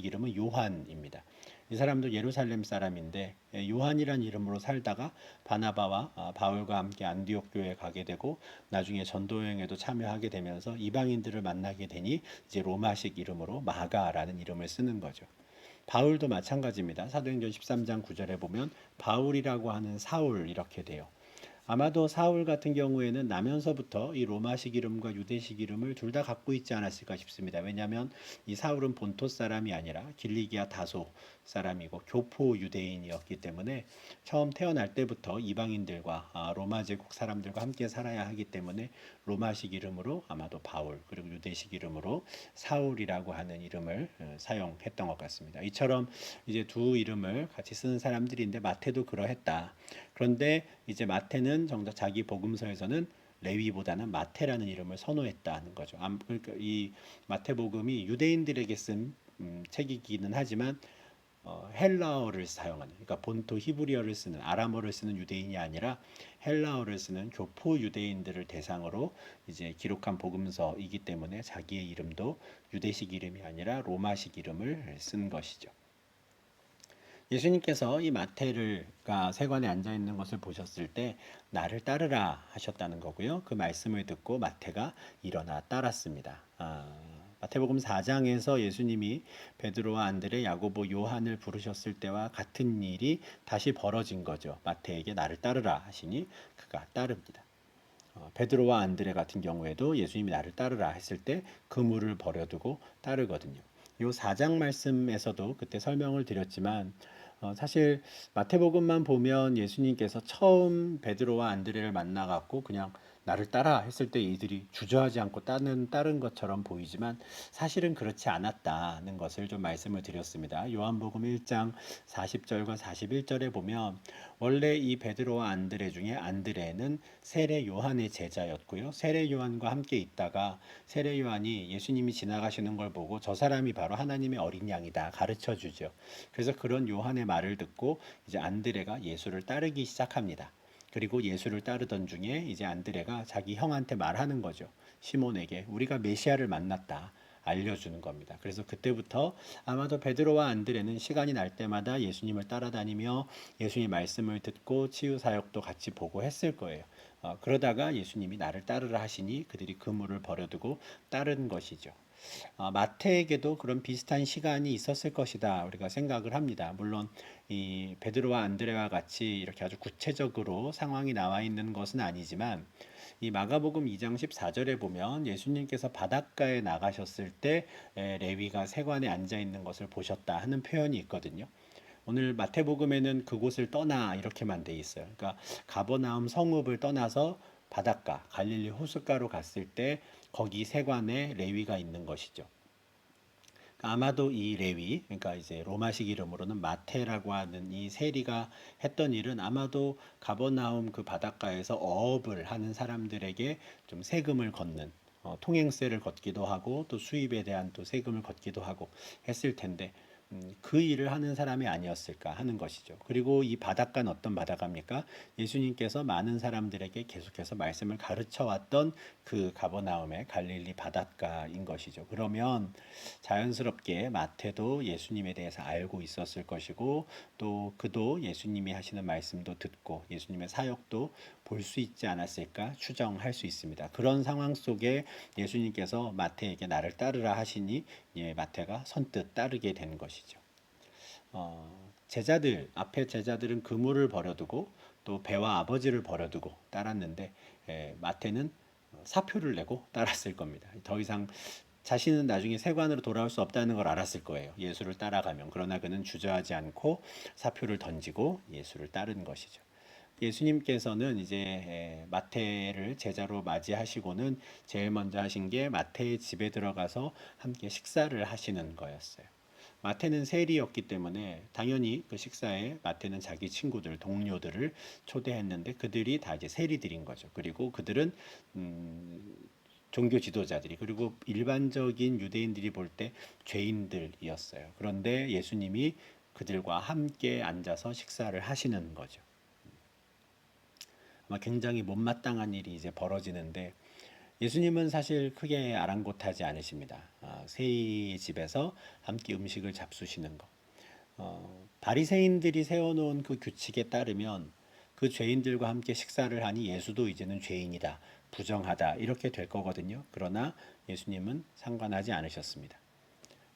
S1: 이름은 요한입니다. 이 사람도 예루살렘 사람인데 요한이란 이름으로 살다가 바나바와 바울과 함께 안디옥 교회에 가게 되고 나중에 전도 여행에도 참여하게 되면서 이방인들을 만나게 되니 이제 로마식 이름으로 마가라는 이름을 쓰는 거죠. 바울도 마찬가지입니다. 사도행전 13장 9절에 보면 바울이라고 하는 사울 이렇게 돼요. 아마도 사울 같은 경우에는 나면서부터 이 로마식 이름과 유대식 이름을 둘 다 갖고 있지 않았을까 싶습니다. 왜냐하면 이 사울은 본토 사람이 아니라 길리기아 다소 사람이고 교포 유대인이었기 때문에 처음 태어날 때부터 이방인들과 로마 제국 사람들과 함께 살아야 하기 때문에 로마식 이름으로 아마도 바울 그리고 유대식 이름으로 사울이라고 하는 이름을 사용했던 것 같습니다. 이처럼 이제 두 이름을 같이 쓰는 사람들인데 마태도 그러했다. 그런데 이제 마태는 정작 자기 복음서에서는 레위보다는 마태라는 이름을 선호했다는 거죠. 그러니까 이 마태복음이 유대인들에게 쓴 책이기는 하지만 헬라어를 사용하는, 그러니까 본토 히브리어를 쓰는, 아람어를 쓰는 유대인이 아니라 헬라어를 쓰는 교포 유대인들을 대상으로 이제 기록한 복음서이기 때문에 자기의 이름도 유대식 이름이 아니라 로마식 이름을 쓴 것이죠. 예수님께서 이 마태가 세관에 앉아 있는 것을 보셨을 때 나를 따르라 하셨다는 거고요. 그 말씀을 듣고 마태가 일어나 따랐습니다. 마태복음 4장에서 예수님이 베드로와 안드레, 야고보, 요한을 부르셨을 때와 같은 일이 다시 벌어진 거죠. 마태에게 나를 따르라 하시니 그가 따릅니다. 베드로와 안드레 같은 경우에도 예수님이 나를 따르라 했을 때 그물을 버려두고 따르거든요. 요 4장 말씀에서도 그때 설명을 드렸지만 사실 마태복음만 보면 예수님께서 처음 베드로와 안드레를 만나갖고 그냥 나를 따라 했을 때 이들이 주저하지 않고 따른 것처럼 보이지만 사실은 그렇지 않았다는 것을 좀 말씀을 드렸습니다. 요한복음 1장 40절과 41절에 보면 원래 이 베드로와 안드레 중에 안드레는 세례 요한의 제자였고요. 세례 요한과 함께 있다가 세례 요한이 예수님이 지나가시는 걸 보고 저 사람이 바로 하나님의 어린 양이다 가르쳐 주죠. 그래서 그런 요한의 말을 듣고 이제 안드레가 예수를 따르기 시작합니다. 그리고 예수를 따르던 중에 이제 안드레가 자기 형한테 말하는 거죠. 시몬에게 우리가 메시아를 만났다. 알려주는 겁니다. 그래서 그때부터 아마도 베드로와 안드레는 시간이 날 때마다 예수님을 따라다니며 예수님 말씀을 듣고 치유 사역도 같이 보고 했을 거예요. 그러다가 예수님이 나를 따르라 하시니 그들이 그물을 버려두고 따른 것이죠. 마태에게도 그런 비슷한 시간이 있었을 것이다 우리가 생각을 합니다. 물론 이 베드로와 안드레와 같이 이렇게 아주 구체적으로 상황이 나와 있는 것은 아니지만 이 마가복음 2장 14절에 보면 예수님께서 바닷가에 나가셨을 때 레위가 세관에 앉아 있는 것을 보셨다 하는 표현이 있거든요. 오늘 마태복음에는 그곳을 떠나 이렇게만 돼 있어요. 그러니까 가버나움 성읍을 떠나서 바닷가 갈릴리 호숫가로 갔을 때 거기 세관에 레위가 있는 것이죠. 아마도 이 레위, 그러니까 이제 로마식 이름으로는 마테라고 하는 이 세리가 했던 일은 아마도 가버나움 그 바닷가에서 어업을 하는 사람들에게 좀 세금을 걷는 통행세를 걷기도 하고 또 수입에 대한 또 세금을 걷기도 하고 했을 텐데 그 일을 하는 사람이 아니었을까 하는 것이죠. 그리고 이 바닷가는 어떤 바닷가입니까? 예수님께서 많은 사람들에게 계속해서 말씀을 가르쳐 왔던 그 가버나움의 갈릴리 바닷가인 것이죠. 그러면 자연스럽게 마태도 예수님에 대해서 알고 있었을 것이고 또 그도 예수님이 하시는 말씀도 듣고 예수님의 사역도 볼 수 있지 않았을까 추정할 수 있습니다. 그런 상황 속에 예수님께서 마태에게 나를 따르라 하시니 마태가 선뜻 따르게 된 것이죠. 앞에 제자들은 그물을 버려두고 또 배와 아버지를 버려두고 따랐는데 마태는 사표를 내고 따랐을 겁니다. 더 이상 자신은 나중에 세관으로 돌아올 수 없다는 걸 알았을 거예요. 예수를 따라가면. 그러나 그는 주저하지 않고 사표를 던지고 예수를 따른 것이죠. 예수님께서는 이제 마태를 제자로 맞이하시고는 제일 먼저 하신 게 마태의 집에 들어가서 함께 식사를 하시는 거였어요. 마태는 세리였기 때문에 당연히 그 식사에 마태는 자기 친구들, 동료들을 초대했는데 그들이 다 이제 세리들인 거죠. 그리고 그들은 종교 지도자들이 그리고 일반적인 유대인들이 볼 때 죄인들이었어요. 그런데 예수님이 그들과 함께 앉아서 식사를 하시는 거죠. 아마 굉장히 못마땅한 일이 이제 벌어지는데 예수님은 사실 크게 아랑곳하지 않으십니다. 세이 집에서 함께 음식을 잡수시는 거. 바리새인들이 세워놓은 그 규칙에 따르면 그 죄인들과 함께 식사를 하니 예수도 이제는 죄인이다, 부정하다 이렇게 될 거거든요. 그러나 예수님은 상관하지 않으셨습니다.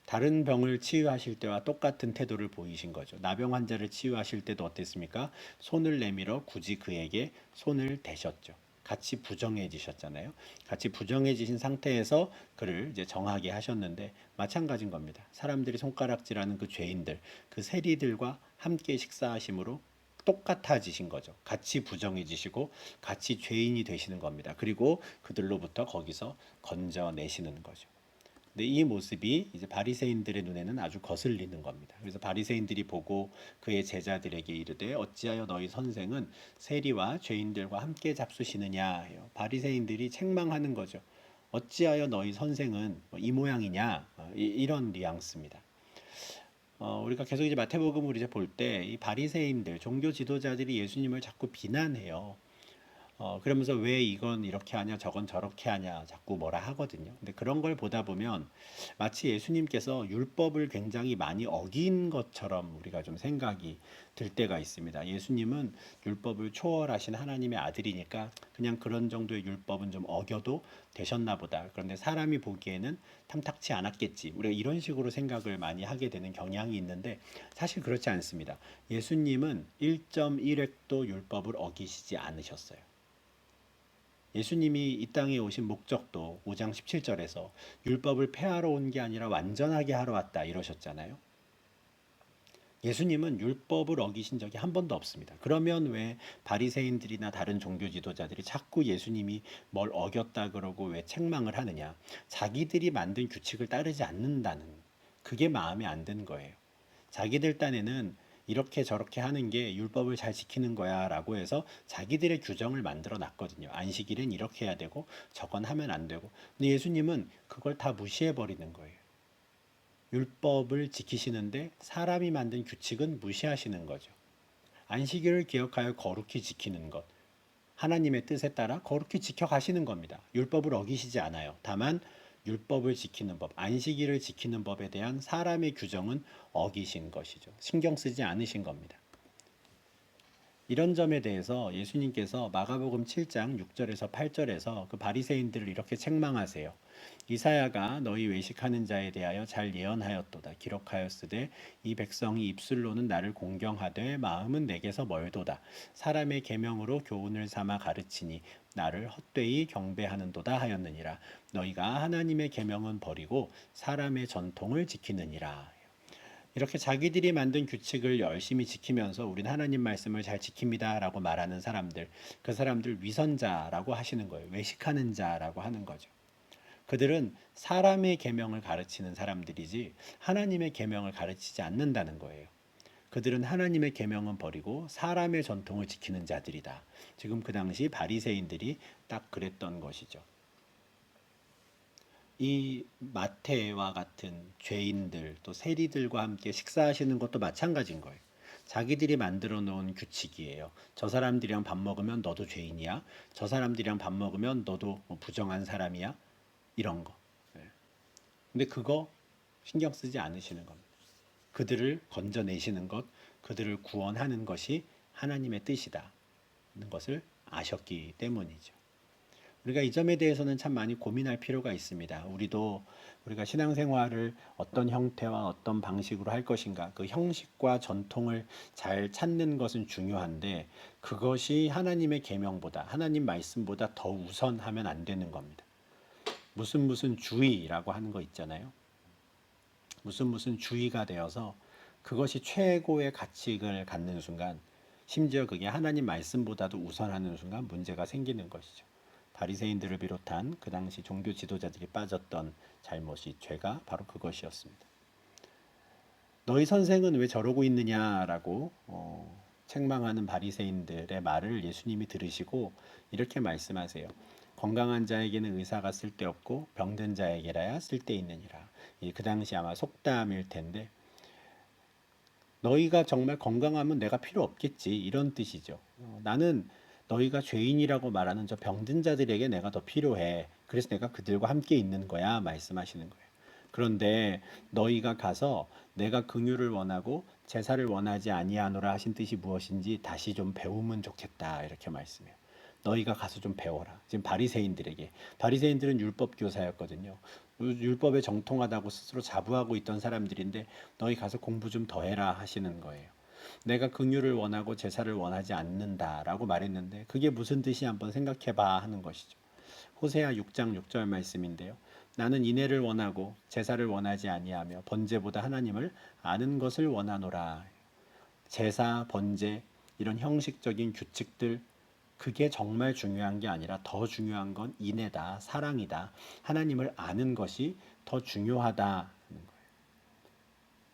S1: 다른 병을 치유하실 때와 똑같은 태도를 보이신 거죠. 나병 환자를 치유하실 때도 어땠습니까? 손을 내밀어 굳이 그에게 손을 대셨죠. 같이 부정해지셨잖아요. 같이 부정해지신 상태에서 그를 이제 정하게 하셨는데 마찬가지인 겁니다. 사람들이 손가락질하는 그 죄인들, 그 세리들과 함께 식사하심으로 똑같아지신 거죠. 같이 부정해지시고 같이 죄인이 되시는 겁니다. 그리고 그들로부터 거기서 건져내시는 거죠. 근데 이 모습이 이제 바리새인들의 눈에는 아주 거슬리는 겁니다. 그래서 바리새인들이 보고 그의 제자들에게 이르되 어찌하여 너희 선생은 세리와 죄인들과 함께 잡수시느냐 해요. 바리새인들이 책망하는 거죠. 어찌하여 너희 선생은 뭐이 모양이냐, 이런 뉘앙스입니다. 우리가 계속 이제 마태복음을 이제 볼 때 이 바리새인들 종교 지도자들이 예수님을 자꾸 비난해요. 그러면서 왜 이건 이렇게 하냐, 저건 저렇게 하냐, 자꾸 뭐라 하거든요. 근데 그런 걸 보다 보면 마치 예수님께서 율법을 굉장히 많이 어긴 것처럼 우리가 좀 생각이 들 때가 있습니다. 예수님은 율법을 초월하신 하나님의 아들이니까 그냥 그런 정도의 율법은 좀 어겨도 되셨나 보다. 그런데 사람이 보기에는 탐탁치 않았겠지. 우리가 이런 식으로 생각을 많이 하게 되는 경향이 있는데 사실 그렇지 않습니다. 예수님은 1.1획도 율법을 어기시지 않으셨어요. 예수님이 이 땅에 오신 목적도 5장 17절에서 율법을 폐하러 온 게 아니라 완전하게 하러 왔다 이러셨잖아요. 예수님은 율법을 어기신 적이 한 번도 없습니다. 그러면 왜 바리새인들이나 다른 종교 지도자들이 자꾸 예수님이 뭘 어겼다 그러고 왜 책망을 하느냐? 자기들이 만든 규칙을 따르지 않는다는 그게 마음에 안 드는 거예요. 자기들 딴에는 이렇게 저렇게 하는 게 율법을 잘 지키는 거야 라고 해서 자기들의 규정을 만들어 놨거든요. 안식일엔 이렇게 해야 되고 저건 하면 안 되고. 근데 예수님은 그걸 다 무시해 버리는 거예요. 율법을 지키시는데 사람이 만든 규칙은 무시하시는 거죠. 안식일을 기억하여 거룩히 지키는 것. 하나님의 뜻에 따라 거룩히 지켜가시는 겁니다. 율법을 어기시지 않아요. 다만 율법을 지키는 법, 안식일을 지키는 법에 대한 사람의 규정은 어기신 것이죠. 신경 쓰지 않으신 겁니다. 이런 점에 대해서 예수님께서 마가복음 7장 6절에서 8절에서 그 바리새인들을 이렇게 책망하세요. 이사야가 너희 외식하는 자에 대하여 잘 예언하였도다. 기록하였으되 이 백성이 입술로는 나를 공경하되 마음은 내게서 멀도다. 사람의 계명으로 교훈을 삼아 가르치니 나를 헛되이 경배하는도다 하였느니라. 너희가 하나님의 계명은 버리고 사람의 전통을 지키느니라. 이렇게 자기들이 만든 규칙을 열심히 지키면서 우린 하나님 말씀을 잘 지킵니다 라고 말하는 사람들, 그 사람들 위선자라고 하시는 거예요. 외식하는 자라고 하는 거죠. 그들은 사람의 계명을 가르치는 사람들이지 하나님의 계명을 가르치지 않는다는 거예요. 그들은 하나님의 계명은 버리고 사람의 전통을 지키는 자들이다. 지금 그 당시 바리새인들이 딱 그랬던 것이죠. 이 마태와 같은 죄인들 또 세리들과 함께 식사하시는 것도 마찬가지인 거예요. 자기들이 만들어 놓은 규칙이에요. 저 사람들이랑 밥 먹으면 너도 죄인이야. 저 사람들이랑 밥 먹으면 너도 뭐 부정한 사람이야. 이런 거. 네. 근데 그거 신경 쓰지 않으시는 겁니다. 그들을 건져내시는 것, 그들을 구원하는 것이 하나님의 뜻이다. 는 것을 아셨기 때문이죠. 우리가 이 점에 대해서는 참 많이 고민할 필요가 있습니다. 우리가 신앙생활을 어떤 형태와 어떤 방식으로 할 것인가, 그 형식과 전통을 잘 찾는 것은 중요한데 그것이 하나님의 계명보다, 하나님 말씀보다 더 우선하면 안 되는 겁니다. 무슨 주의라고 하는 거 있잖아요. 무슨 주의가 되어서 그것이 최고의 가치를 갖는 순간, 심지어 그게 하나님 말씀보다도 우선하는 순간 문제가 생기는 것이죠. 바리새인들을 비롯한 그 당시 종교 지도자들이 빠졌던 잘못이 죄가 바로 그것이었습니다. 너희 선생은 왜 저러고 있느냐라고 책망하는 바리새인들의 말을 예수님이 들으시고 이렇게 말씀하세요. 건강한 자에게는 의사가 쓸데없고 병든 자에게라야 쓸데있느니라. 그 당시 아마 속담일 텐데 너희가 정말 건강하면 내가 필요 없겠지 이런 뜻이죠. 나는 너희가 죄인이라고 말하는 저 병든 자들에게 내가 더 필요해. 그래서 내가 그들과 함께 있는 거야 말씀하시는 거예요. 그런데 너희가 가서 내가 긍휼을 원하고 제사를 원하지 아니하노라 하신 뜻이 무엇인지 다시 좀 배우면 좋겠다 이렇게 말씀해요. 너희가 가서 좀 배워라. 지금 바리새인들에게 바리새인들은 율법 교사였거든요. 율법에 정통하다고 스스로 자부하고 있던 사람들인데 너희 가서 공부 좀 더 해라 하시는 거예요. 내가 긍휼을 원하고 제사를 원하지 않는다라고 말했는데 그게 무슨 뜻이 한번 생각해봐 하는 것이죠. 호세아 6장 6절 말씀인데요. 나는 인애를 원하고 제사를 원하지 아니하며 번제보다 하나님을 아는 것을 원하노라. 제사, 번제 이런 형식적인 규칙들 그게 정말 중요한 게 아니라 더 중요한 건 인애다, 사랑이다. 하나님을 아는 것이 더 중요하다.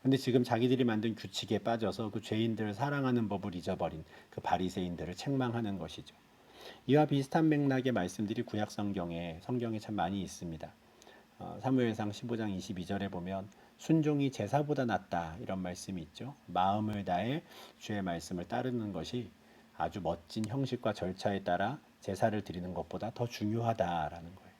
S1: 근데 지금 자기들이 만든 규칙에 빠져서 그 죄인들을 사랑하는 법을 잊어버린 그 바리새인들을 책망하는 것이죠. 이와 비슷한 맥락의 말씀들이 구약 성경에 참 많이 있습니다. 사무엘상 15장 22절에 보면 순종이 제사보다 낫다 이런 말씀이 있죠. 마음을 다해 주의 말씀을 따르는 것이 아주 멋진 형식과 절차에 따라 제사를 드리는 것보다 더 중요하다라는 거예요.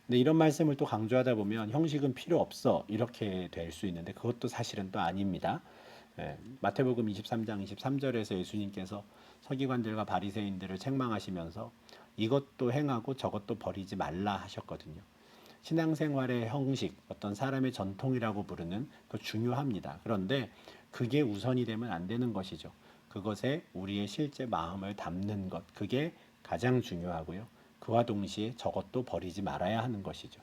S1: 근데 이런 말씀을 또 강조하다 보면 형식은 필요 없어 이렇게 될 수 있는데 그것도 사실은 또 아닙니다. 마태복음 23장 23절에서 예수님께서 서기관들과 바리새인들을 책망하시면서 이것도 행하고 저것도 버리지 말라 하셨거든요. 신앙생활의 형식, 어떤 사람의 전통이라고 부르는 그 중요합니다. 그런데 그게 우선이 되면 안 되는 것이죠. 그것에 우리의 실제 마음을 담는 것, 그게 가장 중요하고요. 그와 동시에 저것도 버리지 말아야 하는 것이죠.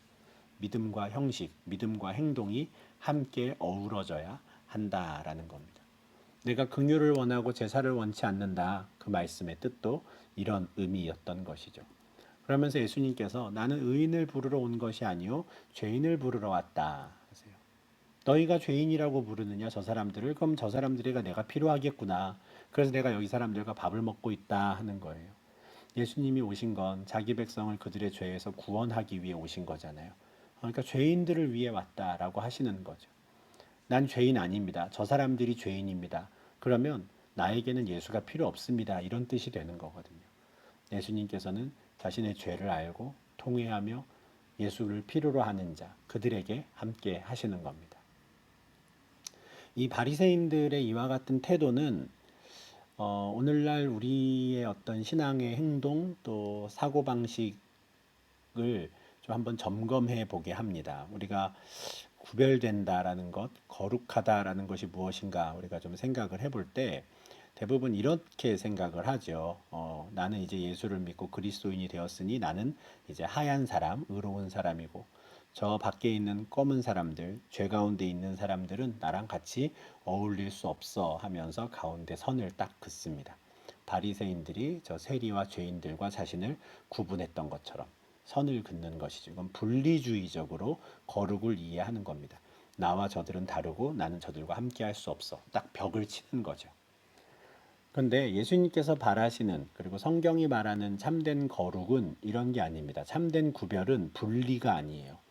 S1: 믿음과 형식, 믿음과 행동이 함께 어우러져야 한다라는 겁니다. 내가 긍휼을 원하고 제사를 원치 않는다. 그 말씀의 뜻도 이런 의미였던 것이죠. 그러면서 예수님께서 나는 의인을 부르러 온 것이 아니요 죄인을 부르러 왔다 하세요. 너희가 죄인이라고 부르느냐 저 사람들을? 그럼 저 사람들이가 내가 필요하겠구나. 그래서 내가 여기 사람들과 밥을 먹고 있다 하는 거예요. 예수님이 오신 건 자기 백성을 그들의 죄에서 구원하기 위해 오신 거잖아요. 그러니까 죄인들을 위해 왔다라고 하시는 거죠. 난 죄인 아닙니다. 저 사람들이 죄인입니다. 그러면 나에게는 예수가 필요 없습니다. 이런 뜻이 되는 거거든요. 예수님께서는 자신의 죄를 알고 통회하며 예수를 필요로 하는 자, 그들에게 함께 하시는 겁니다. 이 바리새인들의 이와 같은 태도는 오늘날 우리의 어떤 신앙의 행동 또 사고방식을 좀 한번 점검해 보게 합니다. 우리가 구별된다라는 것, 거룩하다라는 것이 무엇인가 우리가 좀 생각을 해볼 때 대부분 이렇게 생각을 하죠. 나는 이제 예수를 믿고 그리스도인이 되었으니 나는 이제 하얀 사람, 의로운 사람이고 저 밖에 있는 검은 사람들, 죄 가운데 있는 사람들은 나랑 같이 어울릴 수 없어 하면서 가운데 선을 딱 긋습니다. 바리새인들이 저 세리와 죄인들과 자신을 구분했던 것처럼 선을 긋는 것이죠. 이건 분리주의적으로 거룩을 이해하는 겁니다. 나와 저들은 다르고 나는 저들과 함께 할 수 없어. 딱 벽을 치는 거죠. 그런데 예수님께서 바라시는 그리고 성경이 말하는 참된 거룩은 이런 게 아닙니다. 참된 구별은 분리가 아니에요.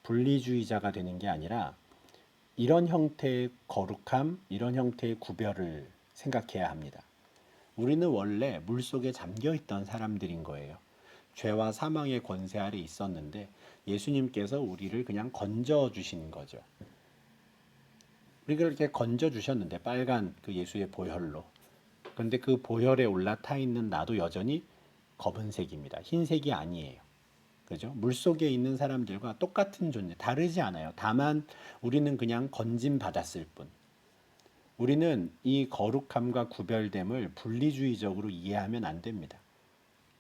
S1: 분리주의자가 되는 게 아니라 이런 형태의 거룩함, 이런 형태의 구별을 생각해야 합니다. 우리는 원래 물속에 잠겨 있던 사람들인 거예요. 죄와 사망의 권세 아래 있었는데 예수님께서 우리를 그냥 건져 주신 거죠. 우리가 이렇게 건져 주셨는데 빨간 그 예수의 보혈로. 그런데 그 보혈에 올라타 있는 나도 여전히 검은색입니다. 흰색이 아니에요. 그죠? 물속에 있는 사람들과 똑같은 존재, 다르지 않아요. 다만 우리는 그냥 건진 받았을 뿐. 우리는 이 거룩함과 구별됨을 분리주의적으로 이해하면 안 됩니다.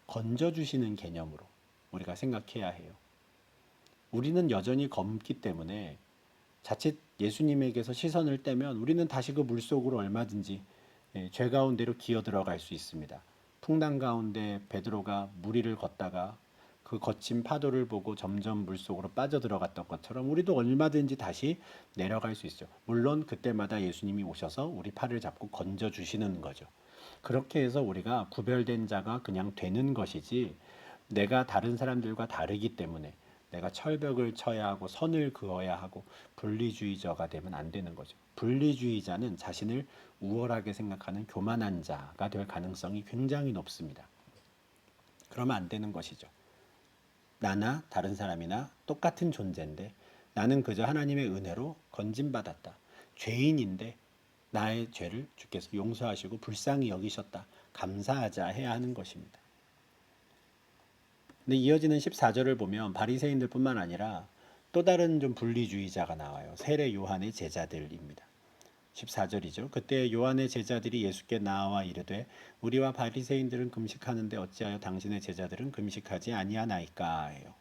S1: 건져주시는 개념으로 우리가 생각해야 해요. 우리는 여전히 검기 때문에 자칫 예수님에게서 시선을 떼면 우리는 다시 그 물속으로 얼마든지 죄 가운데로 기어 들어갈 수 있습니다. 풍랑 가운데 베드로가 무리를 걷다가 그 거친 파도를 보고 점점 물속으로 빠져들어갔던 것처럼 우리도 얼마든지 다시 내려갈 수 있죠. 물론 그때마다 예수님이 오셔서 우리 팔을 잡고 건져 주시는 거죠. 그렇게 해서 우리가 구별된 자가 그냥 되는 것이지 내가 다른 사람들과 다르기 때문에 내가 철벽을 쳐야 하고 선을 그어야 하고 분리주의자가 되면 안 되는 거죠. 분리주의자는 자신을 우월하게 생각하는 교만한 자가 될 가능성이 굉장히 높습니다. 그러면 안 되는 것이죠. 나나 다른 사람이나 똑같은 존재인데 나는 그저 하나님의 은혜로 건진받았다. 죄인인데 나의 죄를 주께서 용서하시고 불쌍히 여기셨다. 감사하자 해야 하는 것입니다. 근데 이어지는 14절을 보면 바리새인들뿐만 아니라 또 다른 좀 분리주의자가 나와요. 세례 요한의 제자들입니다. 14절이죠. 그때 요한의 제자들이 예수께 나와 이르되 우리와 바리새인들은 금식하는데 어찌하여 당신의 제자들은 금식하지 아니하나이까 해요.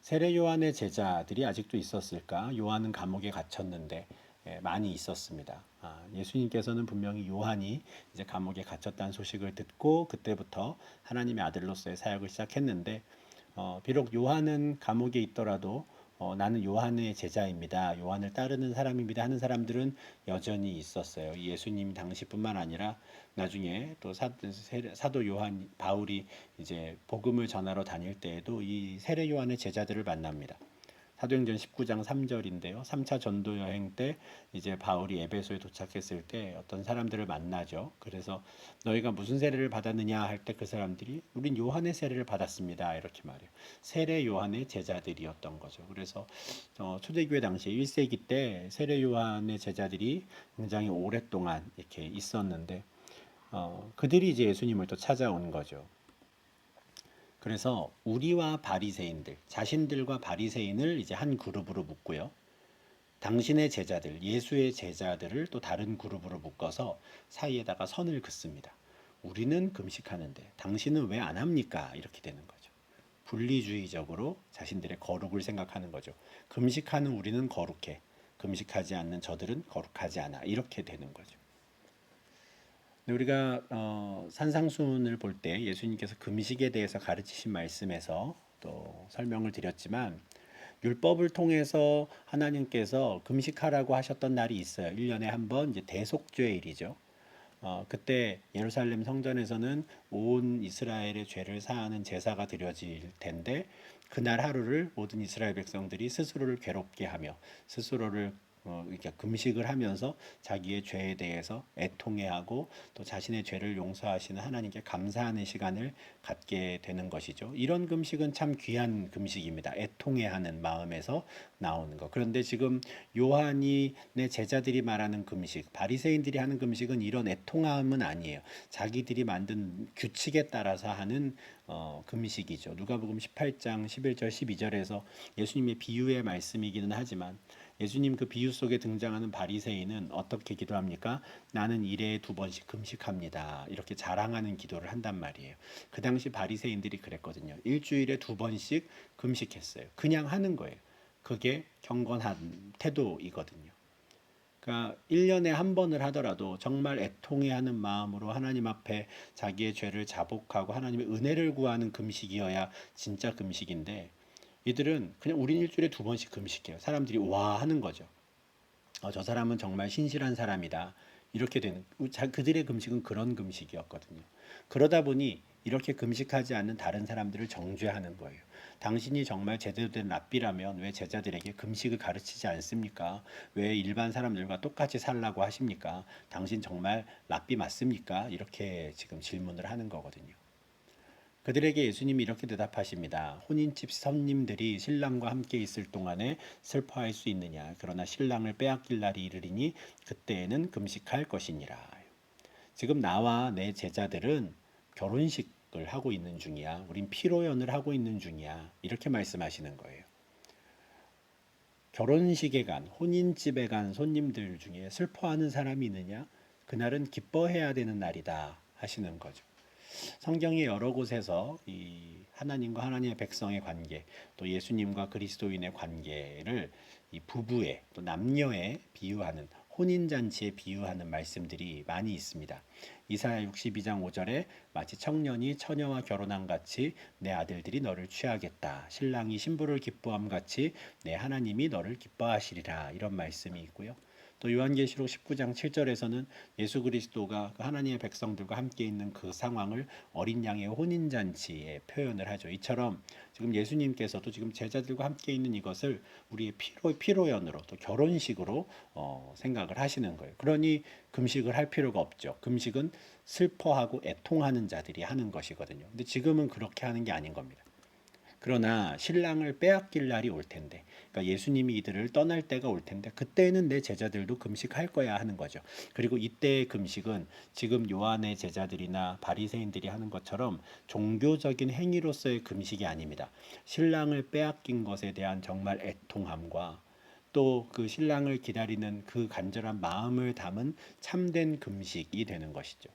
S1: 세례 요한의 제자들이 아직도 있었을까? 요한은 감옥에 갇혔는데 많이 있었습니다. 예수님께서는 분명히 요한이 이제 감옥에 갇혔다는 소식을 듣고 그때부터 하나님의 아들로서의 사역을 시작했는데 비록 요한은 감옥에 있더라도 나는 요한의 제자입니다. 요한을 따르는 사람입니다. 하는 사람들은 여전히 있었어요. 예수님 당시뿐만 아니라 나중에 또 사도 요한 바울이 이제 복음을 전하러 다닐 때에도 이 세례 요한의 제자들을 만납니다. 사도행전 19장 3절인데요. 3차 전도 여행 때 이제 바울이 에베소에 도착했을 때 어떤 사람들을 만나죠. 그래서 너희가 무슨 세례를 받았느냐 할 때 그 사람들이 우린 요한의 세례를 받았습니다. 이렇게 말해요. 세례 요한의 제자들이었던 거죠. 그래서 초대교회 당시 1세기 때 세례 요한의 제자들이 굉장히 오랫동안 이렇게 있었는데 그들이 이제 예수님을 또 찾아온 거죠. 그래서 우리와 바리새인들, 자신들과 바리새인을 이제 한 그룹으로 묶고요. 당신의 제자들, 예수의 제자들을 또 다른 그룹으로 묶어서 사이에다가 선을 긋습니다. 우리는 금식하는데 당신은 왜 안 합니까? 이렇게 되는 거죠. 분리주의적으로 자신들의 거룩을 생각하는 거죠. 금식하는 우리는 거룩해. 금식하지 않는 저들은 거룩하지 않아. 이렇게 되는 거죠. 우리가 산상수훈을 볼 때 예수님께서 금식에 대해서 가르치신 말씀에서 또 설명을 드렸지만 율법을 통해서 하나님께서 금식하라고 하셨던 날이 있어요. 1년에 한 번 이제 대속죄일이죠. 그때 예루살렘 성전에서는 온 이스라엘의 죄를 사하는 제사가 드려질 텐데 그날 하루를 모든 이스라엘 백성들이 스스로를 괴롭게 하며 스스로를 이렇게 금식을 하면서 자기의 죄에 대해서 애통해하고 또 자신의 죄를 용서하시는 하나님께 감사하는 시간을 갖게 되는 것이죠. 이런 금식은 참 귀한 금식입니다. 애통해하는 마음에서 나오는 것. 그런데 지금 요한이 내 제자들이 말하는 금식, 바리새인들이 하는 금식은 이런 애통함은 아니에요. 자기들이 만든 규칙에 따라서 하는 금식이죠. 누가복음 18장 11절 12절에서 예수님의 비유의 말씀이기는 하지만 예수님 그 비유 속에 등장하는 바리새인은 어떻게 기도합니까? 나는 일에 2번씩 금식합니다. 이렇게 자랑하는 기도를 한단 말이에요. 그 당시 바리새인들이 그랬거든요. 일주일에 2번씩 금식했어요. 그냥 하는 거예요. 그게 경건한 태도이거든요. 그러니까 1년에 한 번을 하더라도 정말 애통해하는 마음으로 하나님 앞에 자기의 죄를 자복하고 하나님의 은혜를 구하는 금식이어야 진짜 금식인데 이들은 그냥 우린 일주일에 2번씩 금식해요. 사람들이 와 하는 거죠. 저 사람은 정말 신실한 사람이다. 이렇게 되는 그들의 금식은 그런 금식이었거든요. 그러다 보니 이렇게 금식하지 않는 다른 사람들을 정죄하는 거예요. 당신이 정말 제대로 된 랍비라면 왜 제자들에게 금식을 가르치지 않습니까? 왜 일반 사람들과 똑같이 살라고 하십니까? 당신 정말 랍비 맞습니까? 이렇게 지금 질문을 하는 거거든요. 그들에게 예수님이 이렇게 대답하십니다. 혼인집 손님들이 신랑과 함께 있을 동안에 슬퍼할 수 있느냐? 그러나 신랑을 빼앗길 날이 이르리니 그때에는 금식할 것이니라. 지금 나와 내 제자들은 결혼식을 하고 있는 중이야. 우린 피로연을 하고 있는 중이야. 이렇게 말씀하시는 거예요. 결혼식에 간, 혼인집에 간 손님들 중에 슬퍼하는 사람이 있느냐? 그날은 기뻐해야 되는 날이다 하시는 거죠. 성경의 여러 곳에서 이 하나님과 하나님의 백성의 관계, 또 예수님과 그리스도인의 관계를 이 부부의 또 남녀에 비유하는 혼인잔치에 비유하는 말씀들이 많이 있습니다. 이사야 62장 5절에 마치 청년이 처녀와 결혼한 같이 내 아들들이 너를 취하겠다. 신랑이 신부를 기뻐함 같이 내 하나님이 너를 기뻐하시리라. 이런 말씀이 있고요. 또 요한계시록 19장 7절에서는 예수 그리스도가 하나님의 백성들과 함께 있는 그 상황을 어린 양의 혼인잔치에 표현을 하죠. 이처럼 지금 예수님께서도 지금 제자들과 함께 있는 이것을 우리의 피로연으로 또 결혼식으로 생각을 하시는 거예요. 그러니 금식을 할 필요가 없죠. 금식은 슬퍼하고 애통하는 자들이 하는 것이거든요. 근데 지금은 그렇게 하는 게 아닌 겁니다. 그러나 신랑을 빼앗길 날이 올 텐데, 그러니까 예수님이 이들을 떠날 때가 올 텐데, 그때는 내 제자들도 금식할 거야 하는 거죠. 그리고 이때의 금식은 지금 요한의 제자들이나 바리새인들이 하는 것처럼 종교적인 행위로서의 금식이 아닙니다. 신랑을 빼앗긴 것에 대한 정말 애통함과 또 그 신랑을 기다리는 그 간절한 마음을 담은 참된 금식이 되는 것이죠.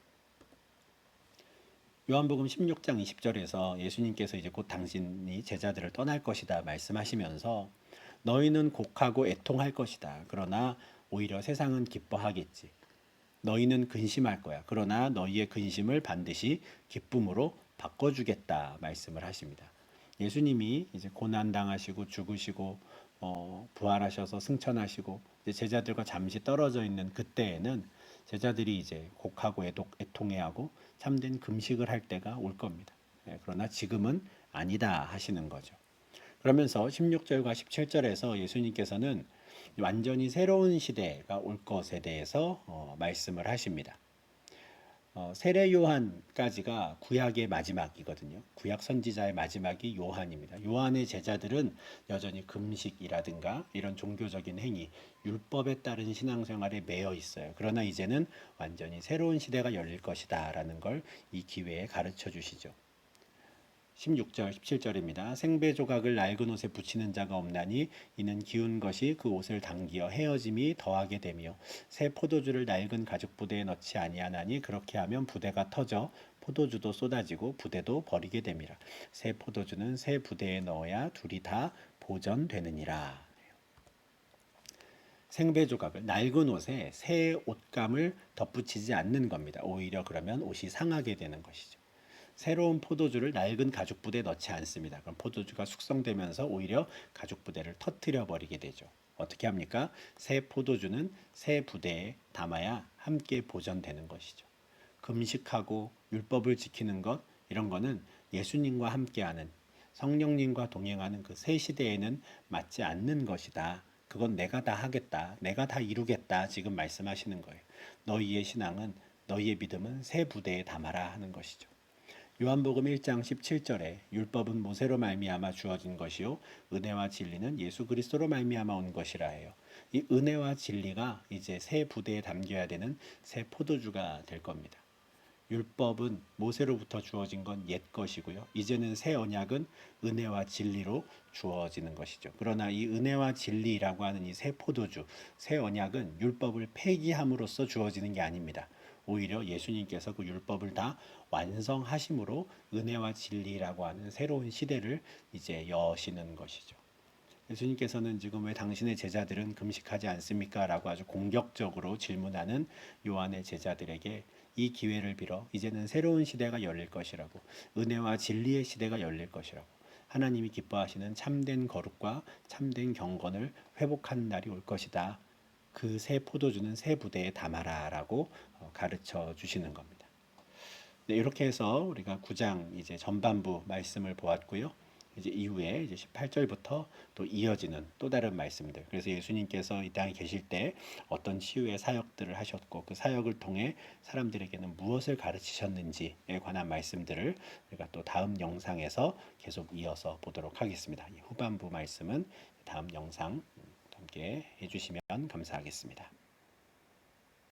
S1: 요한복음 16장 20절에서 예수님께서 이제 곧 당신이 제자들을 떠날 것이다 말씀하시면서 너희는 곡하고 애통할 것이다. 그러나 오히려 세상은 기뻐하겠지. 너희는 근심할 거야. 그러나 너희의 근심을 반드시 기쁨으로 바꿔주겠다 말씀을 하십니다. 예수님이 이제 고난 당하시고 죽으시고 부활하셔서 승천하시고 이제 제자들과 잠시 떨어져 있는 그때에는 제자들이 이제 곡하고 애통해하고 참된 금식을 할 때가 올 겁니다. 그러나 지금은 아니다 하시는 거죠. 그러면서 16절과 17절에서 예수님께서는 완전히 새로운 시대가 올 것에 대해서 말씀을 하십니다. 세례 요한까지가 구약의 마지막이거든요. 구약 선지자의 마지막이 요한입니다. 요한의 제자들은 여전히 금식이라든가 이런 종교적인 행위, 율법에 따른 신앙생활에 매여 있어요. 그러나 이제는 완전히 새로운 시대가 열릴 것이다라는 걸 이 기회에 가르쳐 주시죠. 16절, 17절입니다. 생배 조각을 낡은 옷에 붙이는 자가 없나니 이는 기운 것이 그 옷을 당기어 헤어짐이 더하게 되며 새 포도주를 낡은 가죽 부대에 넣지 아니하나니 그렇게 하면 부대가 터져 포도주도 쏟아지고 부대도 버리게 됨이라. 새 포도주는 새 부대에 넣어야 둘이 다 보전되느니라. 생배 조각을 낡은 옷에 새 옷감을 덧붙이지 않는 겁니다. 오히려 그러면 옷이 상하게 되는 것이죠. 새로운 포도주를 낡은 가죽 부대에 넣지 않습니다. 그럼 포도주가 숙성되면서 오히려 가죽 부대를 터뜨려 버리게 되죠. 어떻게 합니까? 새 포도주는 새 부대에 담아야 함께 보존되는 것이죠. 금식하고 율법을 지키는 것 이런 거는 예수님과 함께하는 성령님과 동행하는 그 새 시대에는 맞지 않는 것이다. 그건 내가 다 하겠다. 내가 다 이루겠다. 지금 말씀하시는 거예요. 너희의 신앙은 너희의 믿음은 새 부대에 담아라 하는 것이죠. 요한복음 1장 17절에 율법은 모세로 말미암아 주어진 것이요 은혜와 진리는 예수 그리스도로 말미암아 온 것이라 해요. 이 은혜와 진리가 이제 새 부대에 담겨야 되는 새 포도주가 될 겁니다. 율법은 모세로부터 주어진 건 옛 것이고요. 이제는 새 언약은 은혜와 진리로 주어지는 것이죠. 그러나 이 은혜와 진리라고 하는 이 새 포도주, 새 언약은 율법을 폐기함으로써 주어지는 게 아닙니다. 오히려 예수님께서 그 율법을 다 완성하심으로 은혜와 진리라고 하는 새로운 시대를 이제 여시는 것이죠. 예수님께서는 지금 왜 당신의 제자들은 금식하지 않습니까? 라고 아주 공격적으로 질문하는 요한의 제자들에게 이 기회를 빌어 이제는 새로운 시대가 열릴 것이라고, 은혜와 진리의 시대가 열릴 것이라고, 하나님이 기뻐하시는 참된 거룩과 참된 경건을 회복하는 날이 올 것이다. 그 새 포도주는 새 부대에 담아라 라고 가르쳐 주시는 겁니다. 네, 이렇게 해서 우리가 9장 이제 전반부 말씀을 보았고요. 이제 이후에 이제 18절부터 또 이어지는 또 다른 말씀들. 그래서 예수님께서 이 땅에 계실 때 어떤 치유의 사역들을 하셨고 그 사역을 통해 사람들에게는 무엇을 가르치셨는지에 관한 말씀들을 우리가 또 다음 영상에서 계속 이어서 보도록 하겠습니다. 이 후반부 말씀은 다음 영상 함께 해주시면 감사하겠습니다.